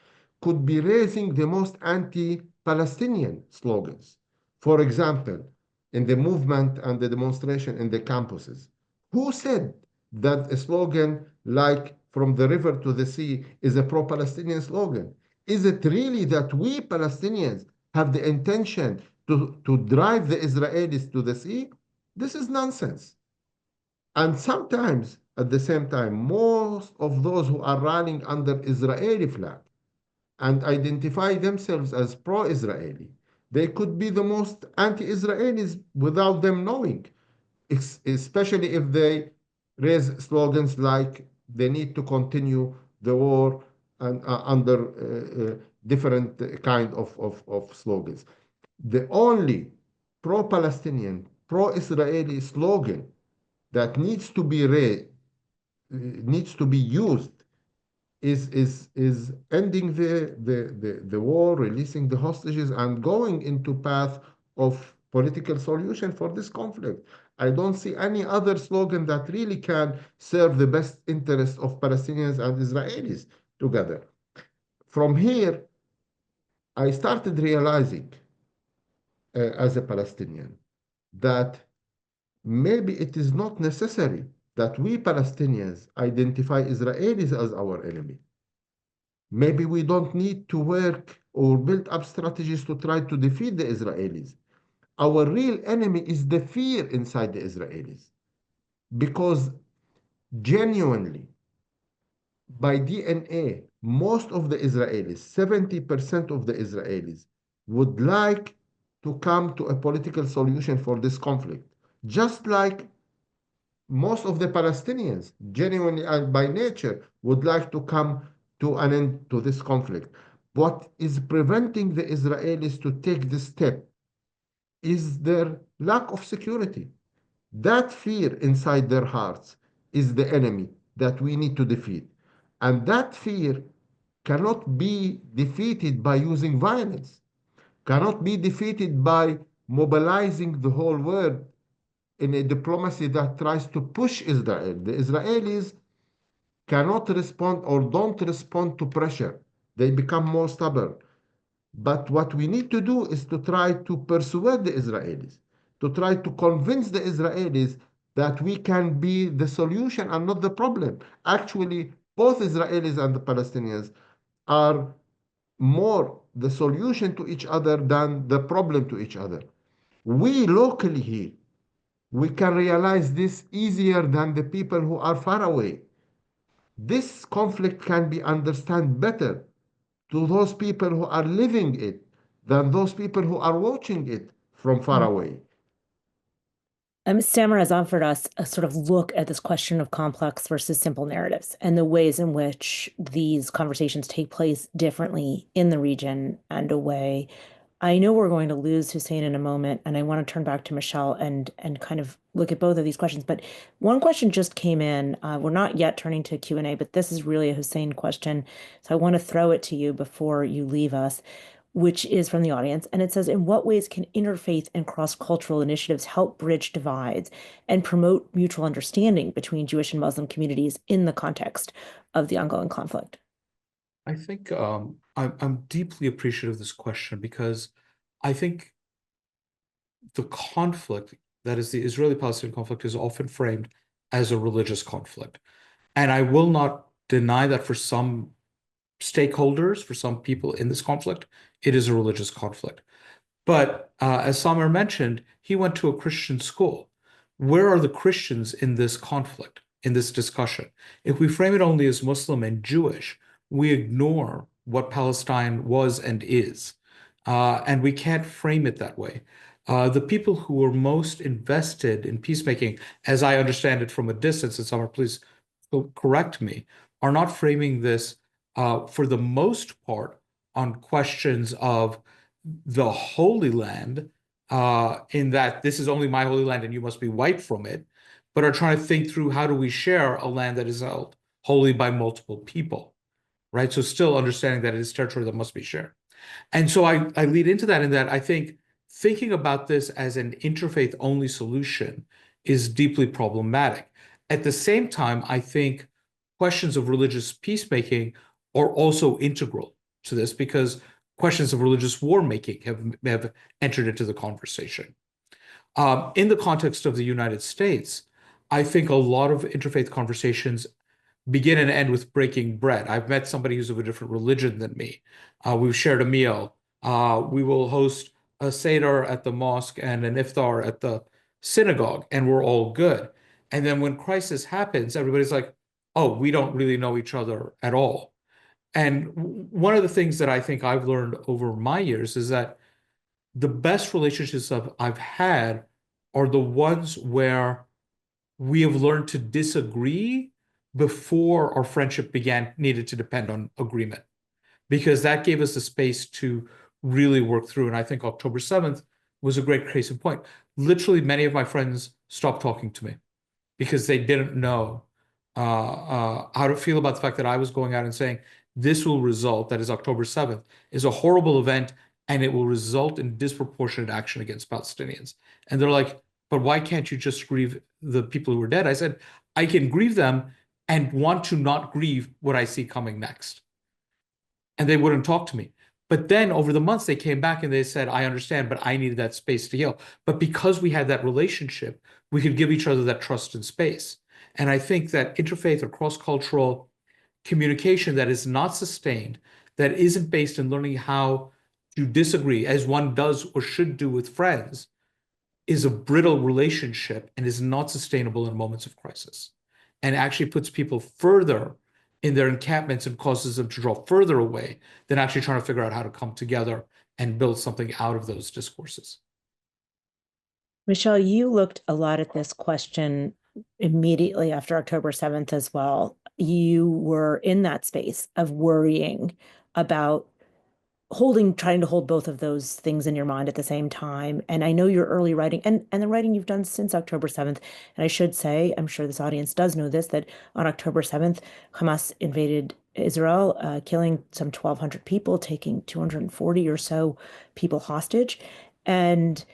could be raising the most anti-Palestinian slogans For example, in the movement and the demonstration in the campuses, who said that a slogan like "from the river to the sea" is a pro-Palestinian slogan? Is it really that we Palestinians have the intention to drive the Israelis to the sea? This is nonsense. And sometimes, at the same time, most of those who are rallying under Israeli flag and identify themselves as pro-Israeli, they could be the most anti-Israelis without them knowing, especially if they raise slogans like they need to continue the war and under different kind of slogans. The only pro-Palestinian, pro-Israeli slogan that needs to be used is ending the war, releasing the hostages, and going into path of political solution for this conflict. I don't see any other slogan that really can serve the best interest of Palestinians and Israelis together. From here, I started realizing as a Palestinian that maybe it is not necessary that we Palestinians identify Israelis as our enemy. Maybe we don't need to work or build up strategies to try to defeat the Israelis. Our real enemy is the fear inside the Israelis. Because genuinely, by DNA, most of the Israelis, 70% of the Israelis, would like to come to a political solution for this conflict. Just like most of the Palestinians, genuinely and by nature, would like to come to an end to this conflict. What is preventing the Israelis to take this step is their lack of security. That fear inside their hearts is the enemy that we need to defeat. And that fear cannot be defeated by using violence, cannot be defeated by mobilizing the whole world in a diplomacy that tries to push Israel. The Israelis cannot respond or don't respond to pressure. They become more stubborn. But what we need to do is to try to persuade the Israelis, to try to convince the Israelis that we can be the solution and not the problem. Actually, both Israelis and the Palestinians are more the solution to each other than the problem to each other. We locally here, we can realize this easier than the people who are far away. This conflict can be understood better to those people who are living it than those people who are watching it from far away. Samer has offered us a sort of look at this question of complex versus simple narratives and the ways in which these conversations take place differently in the region and away. I know we're going to lose Hussein in a moment, and I want to turn back to Michelle and kind of look at both of these questions. But one question just came in. We're not yet turning to Q&A, but this is really a Hussein question. So I want to throw it to you before you leave us, which is from the audience. And it says, in what ways can interfaith and cross-cultural initiatives help bridge divides and promote mutual understanding between Jewish and Muslim communities in the context of the ongoing conflict? I think I'm deeply appreciative of this question because I think the conflict, that is the Israeli-Palestinian conflict, is often framed as a religious conflict. And I will not deny that for some stakeholders, for some people in this conflict, it is a religious conflict. But as Samer mentioned, he went to a Christian school. Where are the Christians in this conflict, in this discussion? If we frame it only as Muslim and Jewish, we ignore what Palestine was and is. And we can't frame it that way. The people who are most invested in peacemaking, as I understand it from a distance, and Samer, please correct me, are not framing this for the most part on questions of the Holy Land, in that this is only my Holy Land and you must be wiped from it, but are trying to think through how do we share a land that is held holy by multiple people, right? So still understanding that it is territory that must be shared. And so I lead into that in that I think thinking about this as an interfaith only solution is deeply problematic. At the same time, I think questions of religious peacemaking are also integral to this because questions of religious war making have entered into the conversation. In the context of the United States, I think a lot of interfaith conversations begin and end with breaking bread. I've met somebody who's of a different religion than me. We've shared a meal. We will host a Seder at the mosque and an iftar at the synagogue, and we're all good. And then when crisis happens, everybody's like, oh, we don't really know each other at all. And one of the things that I think I've learned over my years is that the best relationships I've had are the ones where we have learned to disagree before our friendship needed to depend on agreement, because that gave us the space to really work through. And I think October 7th was a great case in point. Literally, many of my friends stopped talking to me because they didn't know how to feel about the fact that I was going out and saying, this will result, that is October 7th, is a horrible event, and it will result in disproportionate action against Palestinians. And they're like, but why can't you just grieve the people who were dead? I said, I can grieve them and want to not grieve what I see coming next. And they wouldn't talk to me. But then over the months, they came back and they said, I understand, but I needed that space to heal. But because we had that relationship, we could give each other that trust and space. And I think that interfaith or cross-cultural communication that is not sustained, that isn't based in learning how to disagree as one does or should do with friends, is a brittle relationship and is not sustainable in moments of crisis, and actually puts people further in their encampments and causes them to draw further away than actually trying to figure out how to come together and build something out of those discourses. Michelle, you looked a lot at this question immediately after October 7th as well. You were in that space of worrying about trying to hold both of those things in your mind at the same time. And I know your early writing and the writing you've done since October 7th. And I should say, I'm sure this audience does know this, that on October 7th, Hamas invaded Israel, killing some 1,200 people, taking 240 or so people hostage. And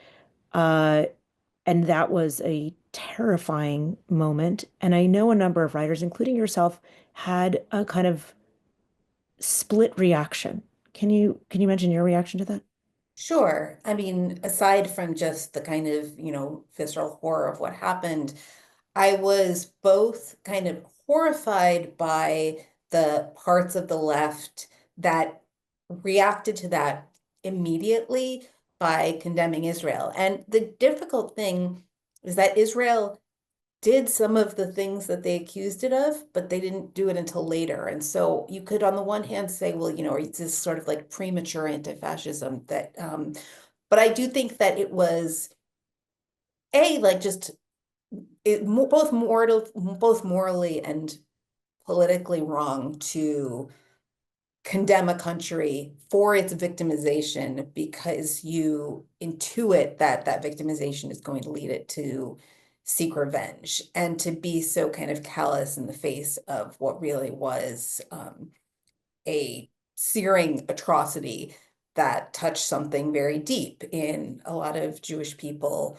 that was a terrifying moment. And I know a number of writers, including yourself, had a kind of split reaction. Can you mention your reaction to that? Sure. I mean, aside from just the kind of, visceral horror of what happened, I was both kind of horrified by the parts of the left that reacted to that immediately by condemning Israel. And the difficult thing is that Israel did some of the things that they accused it of, but they didn't do it until later. And so you could, on the one hand, say, well, it's this sort of like premature anti-fascism that, but I do think that it was both morally and politically wrong to condemn a country for its victimization, because you intuit that victimization is going to lead it to seek revenge, and to be so kind of callous in the face of what really was a searing atrocity that touched something very deep in a lot of Jewish people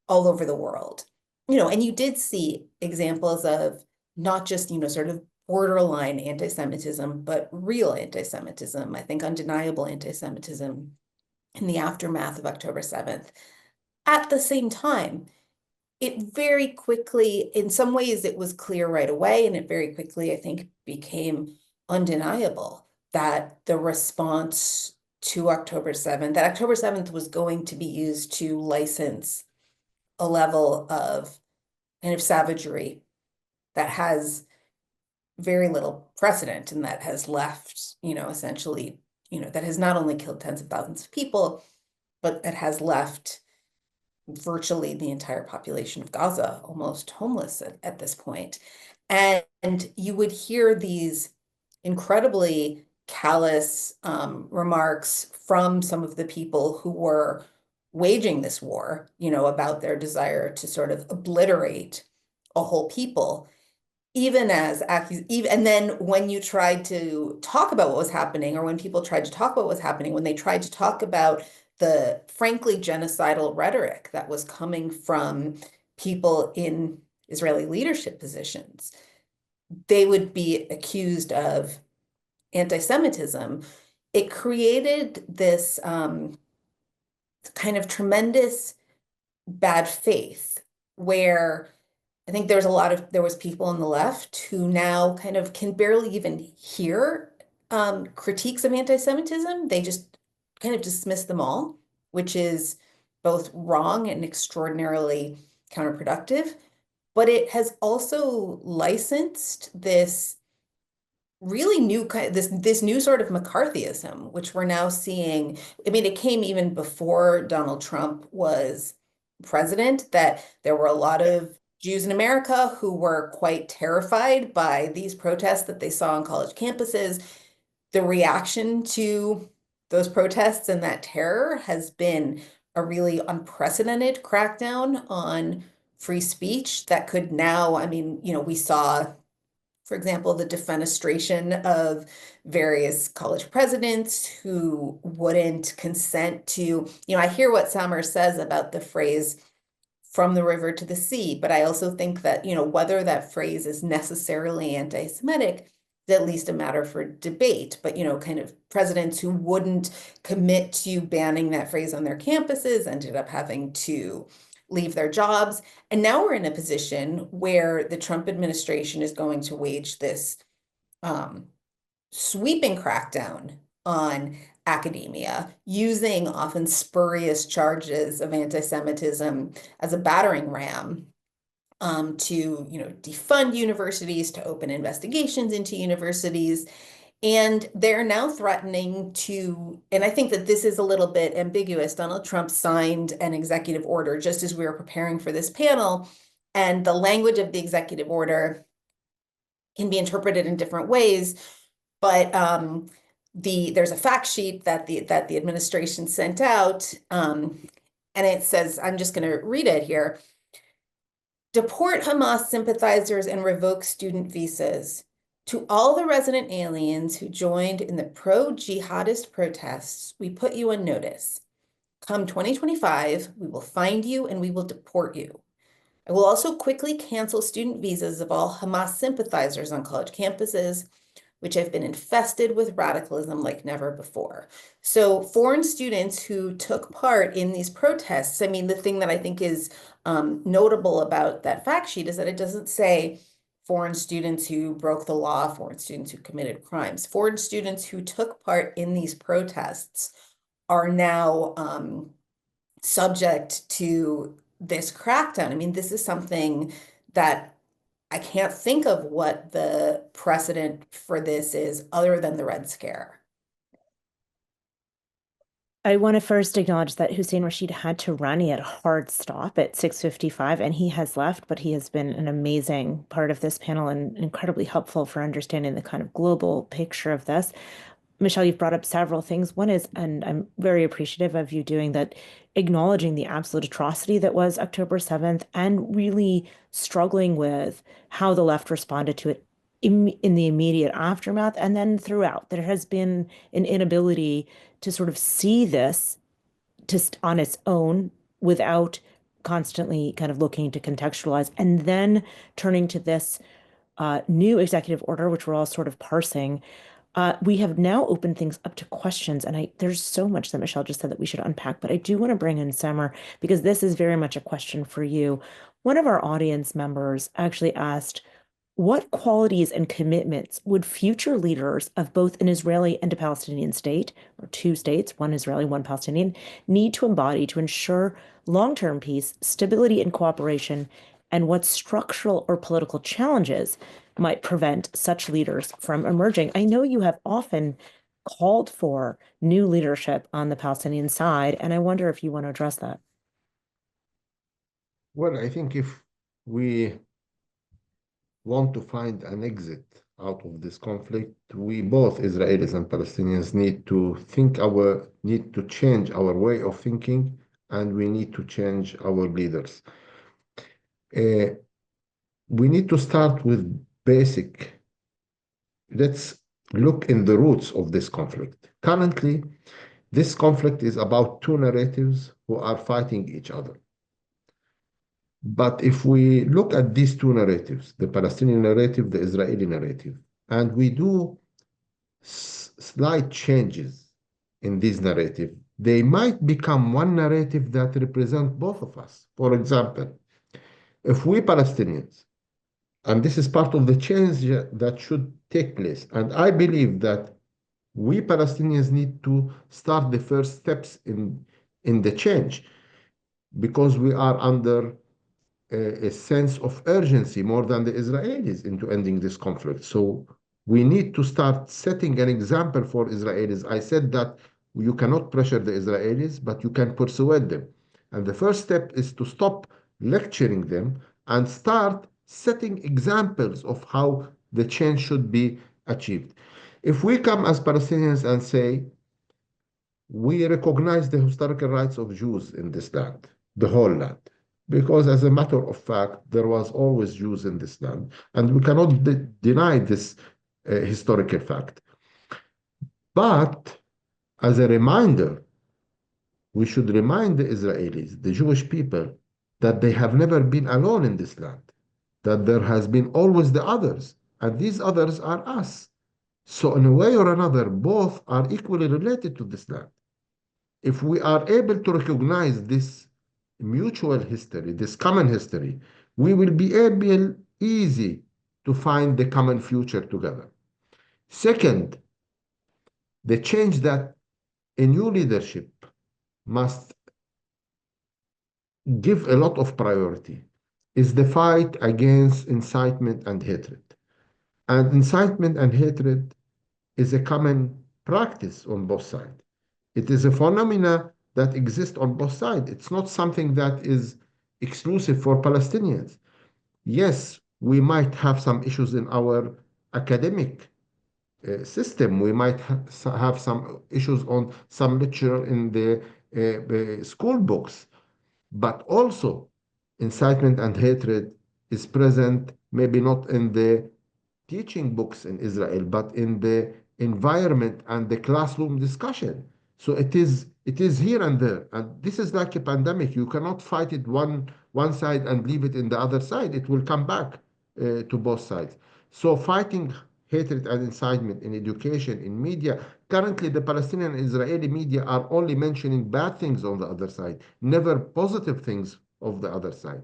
all over the world. And you did see examples of not just, sort of borderline anti-Semitism, but real anti-Semitism, I think undeniable anti-Semitism in the aftermath of October 7th. At the same time, it very quickly, in some ways it was clear right away, and it very quickly, I think, became undeniable that the response to October 7th was going to be used to license a level of kind of savagery that has very little precedent, and that has left, essentially, that has not only killed tens of thousands of people, but that has left virtually the entire population of Gaza almost homeless at this point. And you would hear these incredibly callous remarks from some of the people who were waging this war, about their desire to sort of obliterate a whole people, and then when you tried to talk about what was happening, or when people tried to talk about what was happening, when they tried to talk about the frankly genocidal rhetoric that was coming from people in Israeli leadership positions, they would be accused of anti-Semitism. it created this kind of tremendous bad faith where I think there was people on the left who now kind of can barely even hear critiques of anti-Semitism. They just kind of dismiss them all, which is both wrong and extraordinarily counterproductive. But it has also licensed this really new kind this new sort of McCarthyism, which we're now seeing. I mean, it came even before Donald Trump was president, that there were a lot of Jews in America who were quite terrified by these protests that they saw on college campuses. The reaction to those protests and that terror has been a really unprecedented crackdown on free speech that could now, I mean, we saw, for example, the defenestration of various college presidents who wouldn't consent to, I hear what Samer says about the phrase from the river to the sea, but I also think that, whether that phrase is necessarily anti-Semitic is at least a matter for debate. But, kind of presidents who wouldn't commit to banning that phrase on their campuses ended up having to leave their jobs. And now we're in a position where the Trump administration is going to wage this sweeping crackdown on academia, using often spurious charges of anti-Semitism as a battering ram to, defund universities, to open investigations into universities. And they're now threatening to, and I think that this is a little bit ambiguous. Donald Trump signed an executive order just as we were preparing for this panel, and the language of the executive order can be interpreted in different ways. But there's a fact sheet that the administration sent out, and it says, I'm just going to read it here. Deport Hamas sympathizers and revoke student visas. To all the resident aliens who joined in the pro-jihadist protests, we put you on notice. Come 2025, we will find you and we will deport you. I will also quickly cancel student visas of all Hamas sympathizers on college campuses, which have been infested with radicalism like never before. So foreign students who took part in these protests, I mean, the thing that I think is notable about that fact sheet is that it doesn't say foreign students who broke the law, foreign students who committed crimes. Foreign students who took part in these protests are now subject to this crackdown. I mean, this is something that I can't think of what the precedent for this is other than the Red Scare. I want to first acknowledge that Hussein Rashid had to run. He had a hard stop at 6:55, and he has left, but he has been an amazing part of this panel and incredibly helpful for understanding the kind of global picture of this. Michelle, you've brought up several things. One is, and I'm very appreciative of you doing that, acknowledging the absolute atrocity that was October 7th and really struggling with how the left responded to it in the immediate aftermath and then throughout. There has been an inability to sort of see this just on its own without constantly kind of looking to contextualize and then turning to this new executive order, which we're all sort of parsing. We have now opened things up to questions, and there's so much that Michelle just said that we should unpack, but I do want to bring in Samer because this is very much a question for you. One of our audience members actually asked, what qualities and commitments would future leaders of both an Israeli and a Palestinian state, or two states, one Israeli, one Palestinian, need to embody to ensure long-term peace, stability, and cooperation, and what structural or political challenges might prevent such leaders from emerging? I know you have often called for new leadership on the Palestinian side, and I wonder if you want to address that. Well, I think if we want to find an exit out of this conflict, we both Israelis and Palestinians need to change our way of thinking, and we need to change our leaders. We need to start with basic. Let's look in the roots of this conflict. Currently, this conflict is about two narratives who are fighting each other. But if we look at these two narratives, the Palestinian narrative, the Israeli narrative, and we do slight changes in this narrative, they might become one narrative that represent both of us. For example, if we Palestinians, and this is part of the change that should take place, and I believe that we Palestinians need to start the first steps in the change because we are under a sense of urgency more than the Israelis into ending this conflict. So we need to start setting an example for Israelis. I said that you cannot pressure the Israelis, but you can persuade them. And the first step is to stop lecturing them and start setting examples of how the change should be achieved. If we come as Palestinians and say, we recognize the historical rights of Jews in this land, the whole land, because as a matter of fact, there was always Jews in this land, and we cannot deny this historical fact. But as a reminder, we should remind the Israelis, the Jewish people, that they have never been alone in this land, that there has been always the others, and these others are us. So in a way or another, both are equally related to this land. If we are able to recognize this mutual history, this common history, we will be able easy to find the common future together. Second, the change that a new leadership must give a lot of priority is the fight against incitement and hatred. And incitement and hatred is a common practice on both sides. It is a phenomena that exists on both sides. It's not something that is exclusive for Palestinians. Yes, we might have some issues in our academic system. We might have some issues on some literature in the school books. But also, incitement and hatred is present, maybe not in the teaching books in Israel, but in the environment and the classroom discussion. So it is here and there. And this is like a pandemic. You cannot fight it one side and leave it in the other side. It will come back to both sides. So fighting hatred and incitement in education, in media. Currently, the Palestinian and Israeli media are only mentioning bad things on the other side, never positive things of the other side.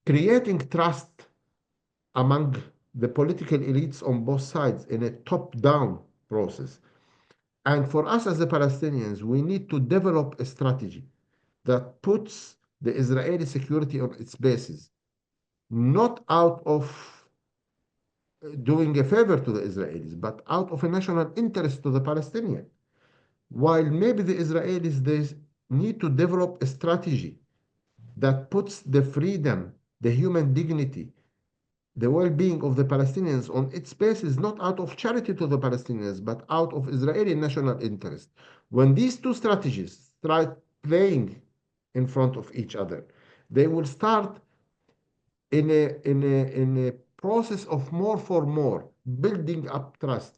Creating trust among the political elites on both sides in a top-down process. And for us as the Palestinians, we need to develop a strategy that puts the Israeli security on its basis, not out of doing a favor to the Israelis, but out of a national interest to the Palestinian. While maybe the Israelis, they need to develop a strategy that puts the freedom, the human dignity, the well-being of the Palestinians on its basis, not out of charity to the Palestinians, but out of Israeli national interest. When these two strategies start playing in front of each other, they will start in a process of more for more, building up trust.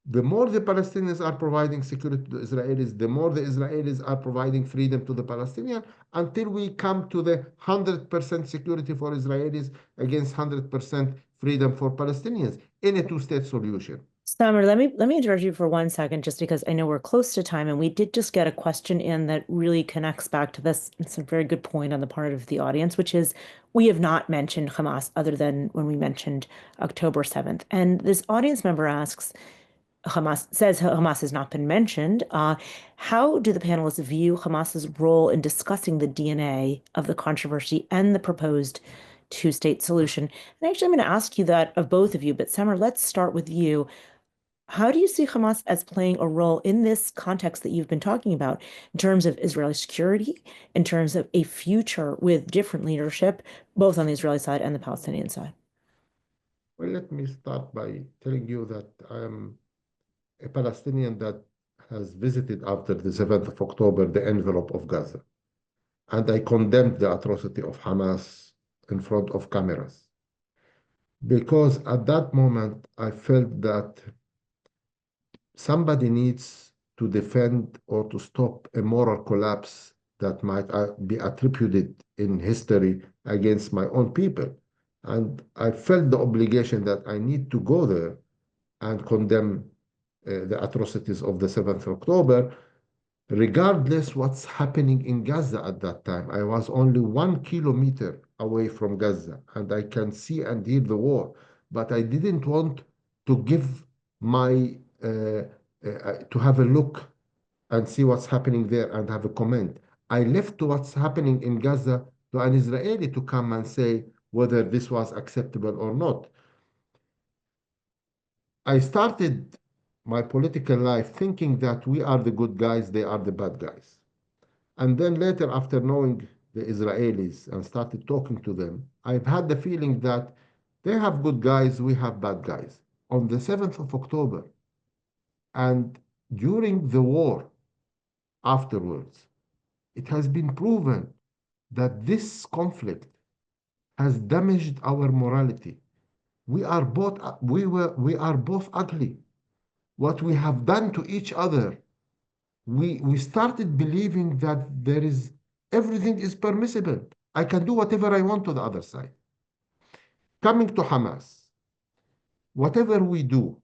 The more the Palestinians are providing security to the Israelis, the more the Israelis are providing freedom to the Palestinians until we come to the 100% security for Israelis against 100% freedom for Palestinians in a two-state solution. Summer, let me interrupt you for 1 second, just because I know we're close to time, and we did just get a question in that really connects back to this. It's a very good point on the part of the audience, which is we have not mentioned Hamas other than when we mentioned October 7th. And this audience member asks, Hamas has not been mentioned. How do the panelists view Hamas's role in discussing the DNA of the controversy and the proposed two-state solution? And actually, I'm going to ask you that of both of you, but Summer, let's start with you. How do you see Hamas as playing a role in this context that you've been talking about in terms of Israeli security, in terms of a future with different leadership, both on the Israeli side and the Palestinian side? Well, let me start by telling you that I am a Palestinian that has visited after the 7th of October the envelope of Gaza. And I condemned the atrocity of Hamas in front of cameras. Because at that moment, I felt that somebody needs to defend or to stop a moral collapse that might be attributed in history against my own people. And I felt the obligation that I need to go there and condemn the atrocities of the 7th of October, regardless what's happening in Gaza at that time. I was only 1 kilometer away from Gaza, and I can see and hear the war, but I didn't want to give my to have a look and see what's happening there and have a comment. I left to what's happening in Gaza to an Israeli to come and say whether this was acceptable or not. I started my political life thinking that we are the good guys, they are the bad guys. And then later, after knowing the Israelis and started talking to them, I've had the feeling that they have good guys, we have bad guys. On the 7th of October and during the war afterwards, it has been proven that this conflict has damaged our morality. We are both ugly. What we have done to each other, we started believing that everything is permissible. I can do whatever I want to the other side. Coming to Hamas, whatever we do,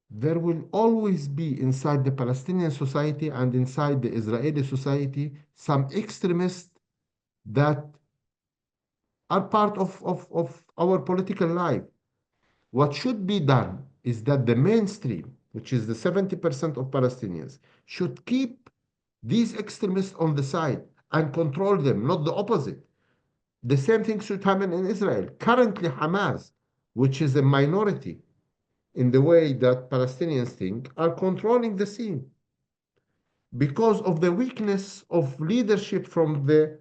there will always be inside the Palestinian society and inside the Israeli society some extremists that are part of our political life. What should be done is that the mainstream, which is the 70% of Palestinians, should keep these extremists on the side and control them, not the opposite. The same thing should happen in Israel. Currently, Hamas, which is a minority in the way that Palestinians think, are controlling the scene because of the weakness of leadership from the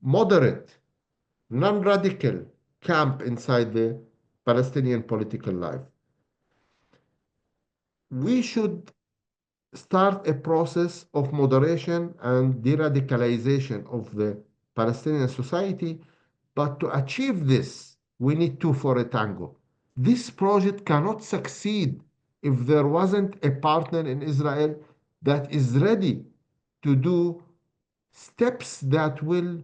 moderate, non-radical camp inside the Palestinian political life. We should start a process of moderation and de-radicalization of the Palestinian society, but to achieve this, we need two for a tango. This project cannot succeed if there wasn't a partner in Israel that is ready to do steps that will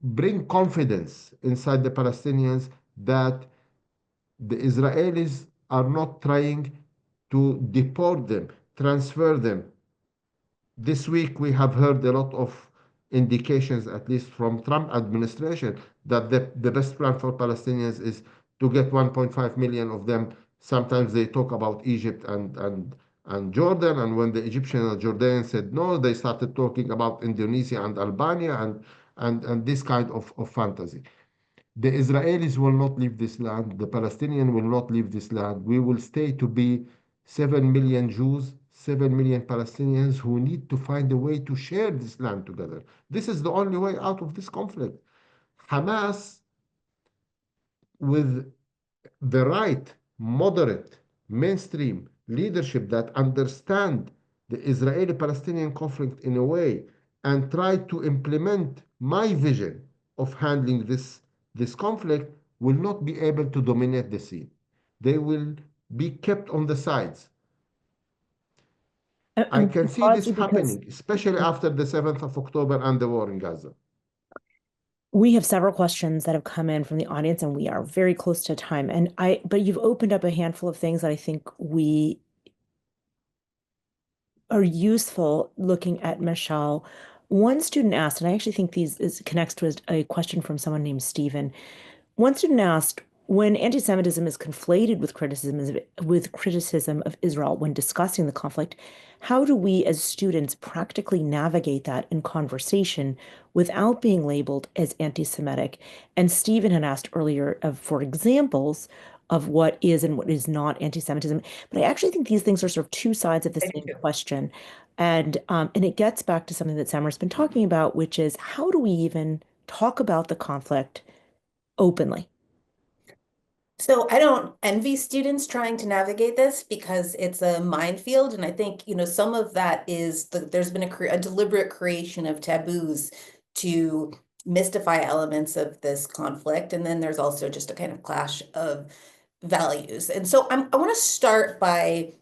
bring confidence inside the Palestinians that the Israelis are not trying to deport them, transfer them. This week we have heard a lot of indications, at least from Trump administration, that the best plan for Palestinians is to get 1.5 million of them. Sometimes they talk about Egypt and Jordan, and when the Egyptian and Jordanians said no, they started talking about Indonesia and Albania and this kind of fantasy. The Israelis will not leave this land. The Palestinians will not leave this land. We will stay to be 7 million Jews, 7 million Palestinians who need to find a way to share this land together. This is the only way out of this conflict. Hamas, with the right, moderate, mainstream leadership that understand the Israeli-Palestinian conflict in a way and try to implement my vision of handling this conflict, will not be able to dominate the scene. They will be kept on the sides. I can see this happening, especially after the 7th of October and the war in Gaza. We have several questions that have come in from the audience, and we are very close to time. But you've opened up a handful of things that I think we are useful looking at Mashal. One student asked, and I actually think this connects to a question from someone named Stephen. One student asked, when anti-Semitism is conflated with criticism of Israel when discussing the conflict, how do we as students practically navigate that in conversation without being labeled as anti-Semitic? And Stephen had asked earlier for examples of what is and what is not anti-Semitism. But I actually think these things are sort of two sides of the same question. And it gets back to something that Samar's been talking about, which is how do we even talk about the conflict openly? So I don't envy students trying to navigate this because it's a minefield. And I think, some of that is there's been a deliberate creation of taboos to mystify elements of this conflict. And then there's also just a kind of clash of values. And so I want to start by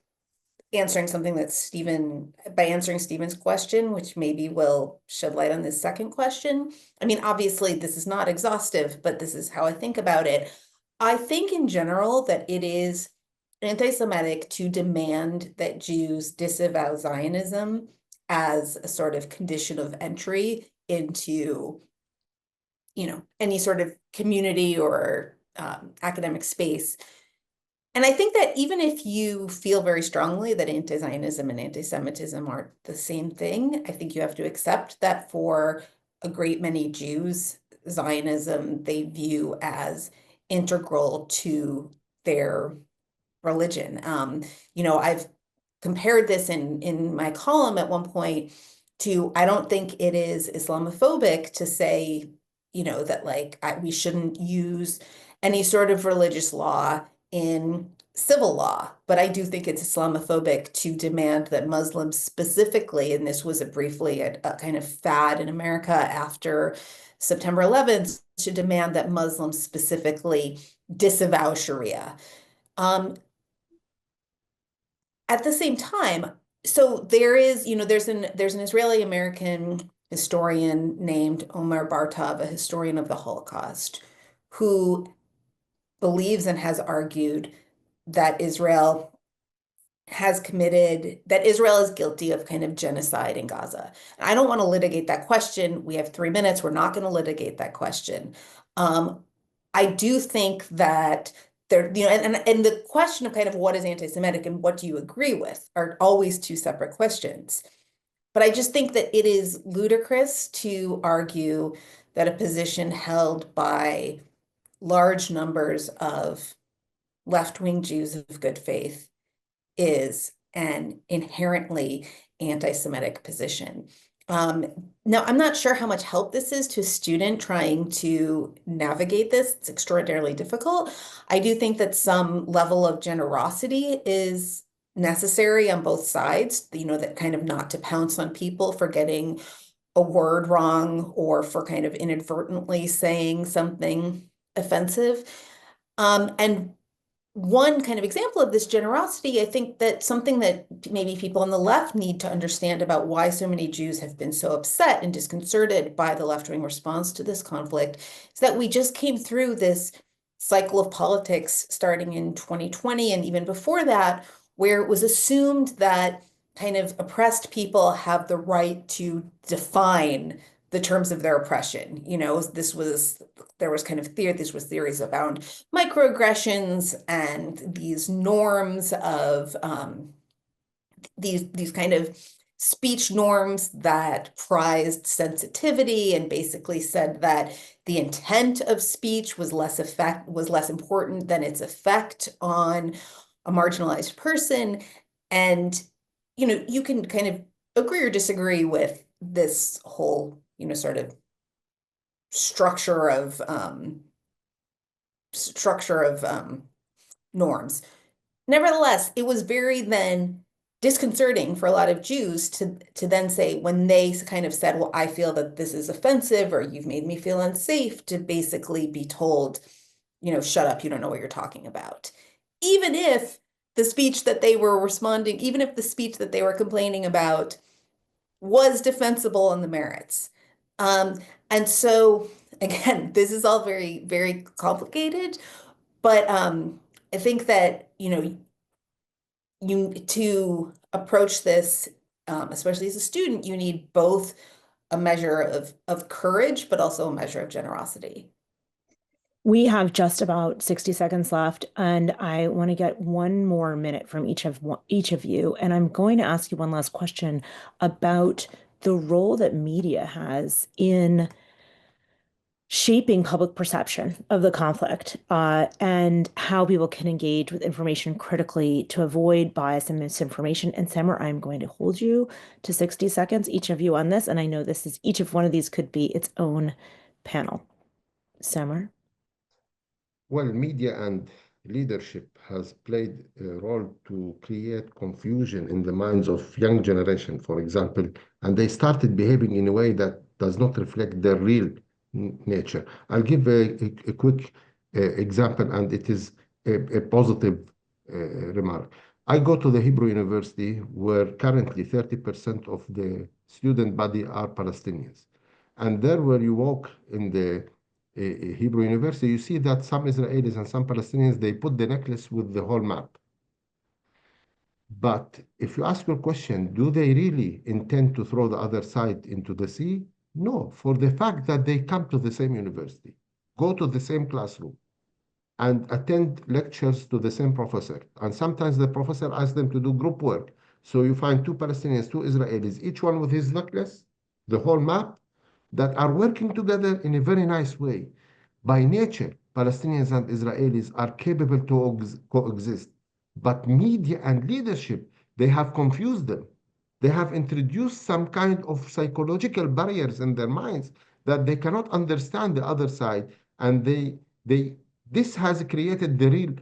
answering Stephen's question, which maybe will shed light on this second question. I mean, obviously, this is not exhaustive, but this is how I think about it. I think in general that it is anti-Semitic to demand that Jews disavow Zionism as a sort of condition of entry into, any sort of community or academic space. And I think that even if you feel very strongly that anti-Zionism and anti-Semitism aren't the same thing, I think you have to accept that for a great many Jews, Zionism they view as integral to their religion. I've compared this in my column at one point to, I don't think it is Islamophobic to say, that we shouldn't use any sort of religious law in civil law, but I do think it's Islamophobic to demand that Muslims specifically, and this was briefly a kind of fad in America after September 11th, to demand that Muslims specifically disavow Sharia. At the same time, so there's an Israeli-American historian named Omer Bartov, a historian of the Holocaust, who believes and has argued that Israel is guilty of kind of genocide in Gaza. I don't want to litigate that question. We have 3 minutes. We're not going to litigate that question. I do think that and the question of kind of what is anti-Semitic and what do you agree with are always two separate questions. But I just think that it is ludicrous to argue that a position held by large numbers of left-wing Jews of good faith is an inherently anti-Semitic position. Now, I'm not sure how much help this is to a student trying to navigate this. It's extraordinarily difficult. I do think that some level of generosity is necessary on both sides, that kind of not to pounce on people for getting a word wrong or for kind of inadvertently saying something offensive. And one kind of example of this generosity, I think that something that maybe people on the left need to understand about why so many Jews have been so upset and disconcerted by the left-wing response to this conflict is that we just came through this cycle of politics starting in 2020 and even before that, where it was assumed that kind of oppressed people have the right to define the terms of their oppression. There was theories about microaggressions and these norms of these kind of speech norms that prized sensitivity and basically said that the intent of speech was less important than its effect on a marginalized person. And you can kind of agree or disagree with this whole sort of structure of norms. Nevertheless, it was very then disconcerting for a lot of Jews to then say, when they kind of said, well, I feel that this is offensive or you've made me feel unsafe, to basically be told, shut up, you don't know what you're talking about. Even if the speech that they were complaining about was defensible on the merits. And so again, this is all very, very complicated, but I think that, to approach this, especially as a student, you need both a measure of courage, but also a measure of generosity. We have just about 60 seconds left, and I want to get one more minute from each of you. And I'm going to ask you one last question about the role that media has in shaping public perception of the conflict, and how people can engage with information critically to avoid bias and misinformation. And Samer, I'm going to hold you to 60 seconds, each of you on this. And I know each of one of these could be its own panel. Samer? Well, media and leadership has played a role to create confusion in the minds of young generation, for example, and they started behaving in a way that does not reflect their real nature. I'll give a quick example, and it is a positive remark. I go to the Hebrew University, where currently 30% of the student body are Palestinians. And there, where you walk in the Hebrew University, you see that some Israelis and some Palestinians, they put the necklace with the whole map. But if you ask your question, do they really intend to throw the other side into the sea? No, for the fact that they come to the same university, go to the same classroom, and attend lectures to the same professor. And sometimes the professor asks them to do group work. So you find two Palestinians, two Israelis, each one with his necklace, the whole map, that are working together in a very nice way. By nature, Palestinians and Israelis are capable to coexist. But media and leadership, they have confused them. They have introduced some kind of psychological barriers in their minds that they cannot understand the other side, and they this has created the real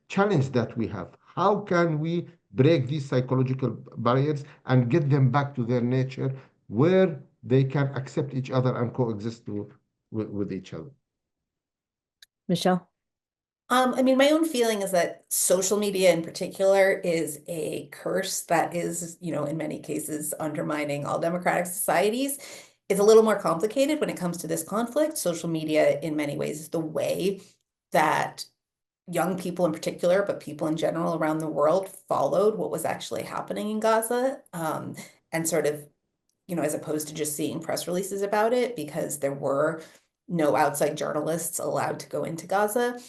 challenge that we have. How can we break these psychological barriers and get them back to their nature where they can accept each other and coexist with each other? Michelle? I mean, my own feeling is that social media in particular is a curse that is, in many cases undermining all democratic societies. It's a little more complicated when it comes to this conflict. Social media, in many ways, is the way that young people in particular, but people in general around the world followed what was actually happening in Gaza, and sort of, as opposed to just seeing press releases about it, because there were no outside journalists allowed to go into Gaza.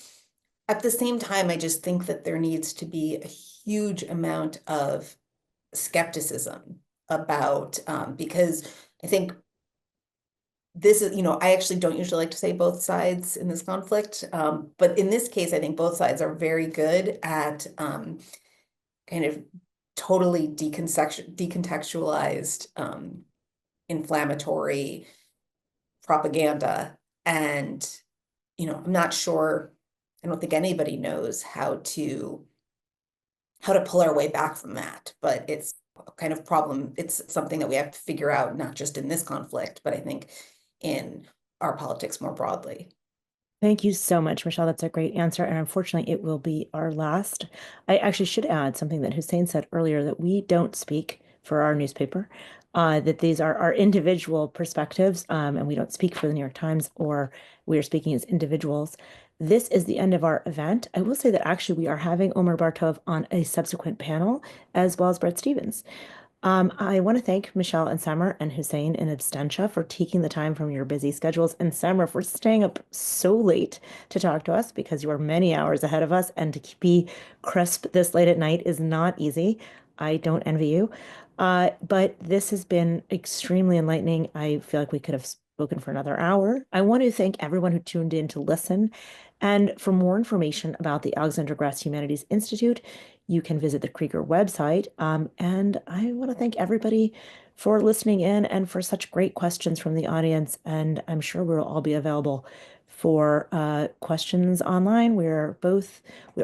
At the same time, I just think that there needs to be a huge amount of skepticism about, because I think this is, I actually don't usually like to say both sides in this conflict, but in this case, I think both sides are very good at kind of totally decontextualized, inflammatory propaganda. And, I'm not sure, I don't think anybody knows how to pull our way back from that, but it's a kind of problem. It's something that we have to figure out, not just in this conflict, but I think in our politics more broadly. Thank you so much, Michelle. That's a great answer. And unfortunately, it will be our last. I actually should add something that Hussein said earlier, that we don't speak for our newspaper, that these are our individual perspectives, and we don't speak for the New York Times, or we are speaking as individuals. This is the end of our event. I will say that actually we are having Omer Bartov on a subsequent panel, as well as Brett Stevens. I want to thank Michelle and Samer and Hussein and Abstentia for taking the time from your busy schedules, and Samer for staying up so late to talk to us, because you are many hours ahead of us, and to be crisp this late at night is not easy. I don't envy you. But this has been extremely enlightening. I feel like we could have spoken for another hour. I want to thank everyone who tuned in to listen. And for more information about the Alexander Grass Humanities Institute, you can visit the Krieger website. And I want to thank everybody for listening in and for such great questions from the audience. And I'm sure we'll all be available for questions online.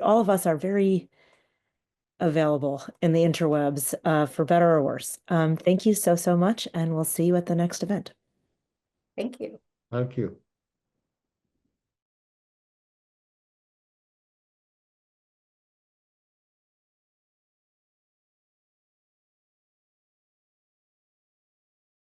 All of us are very available in the interwebs, for better or worse. Thank you so much, and we'll see you at the next event. Thank you. Thank you.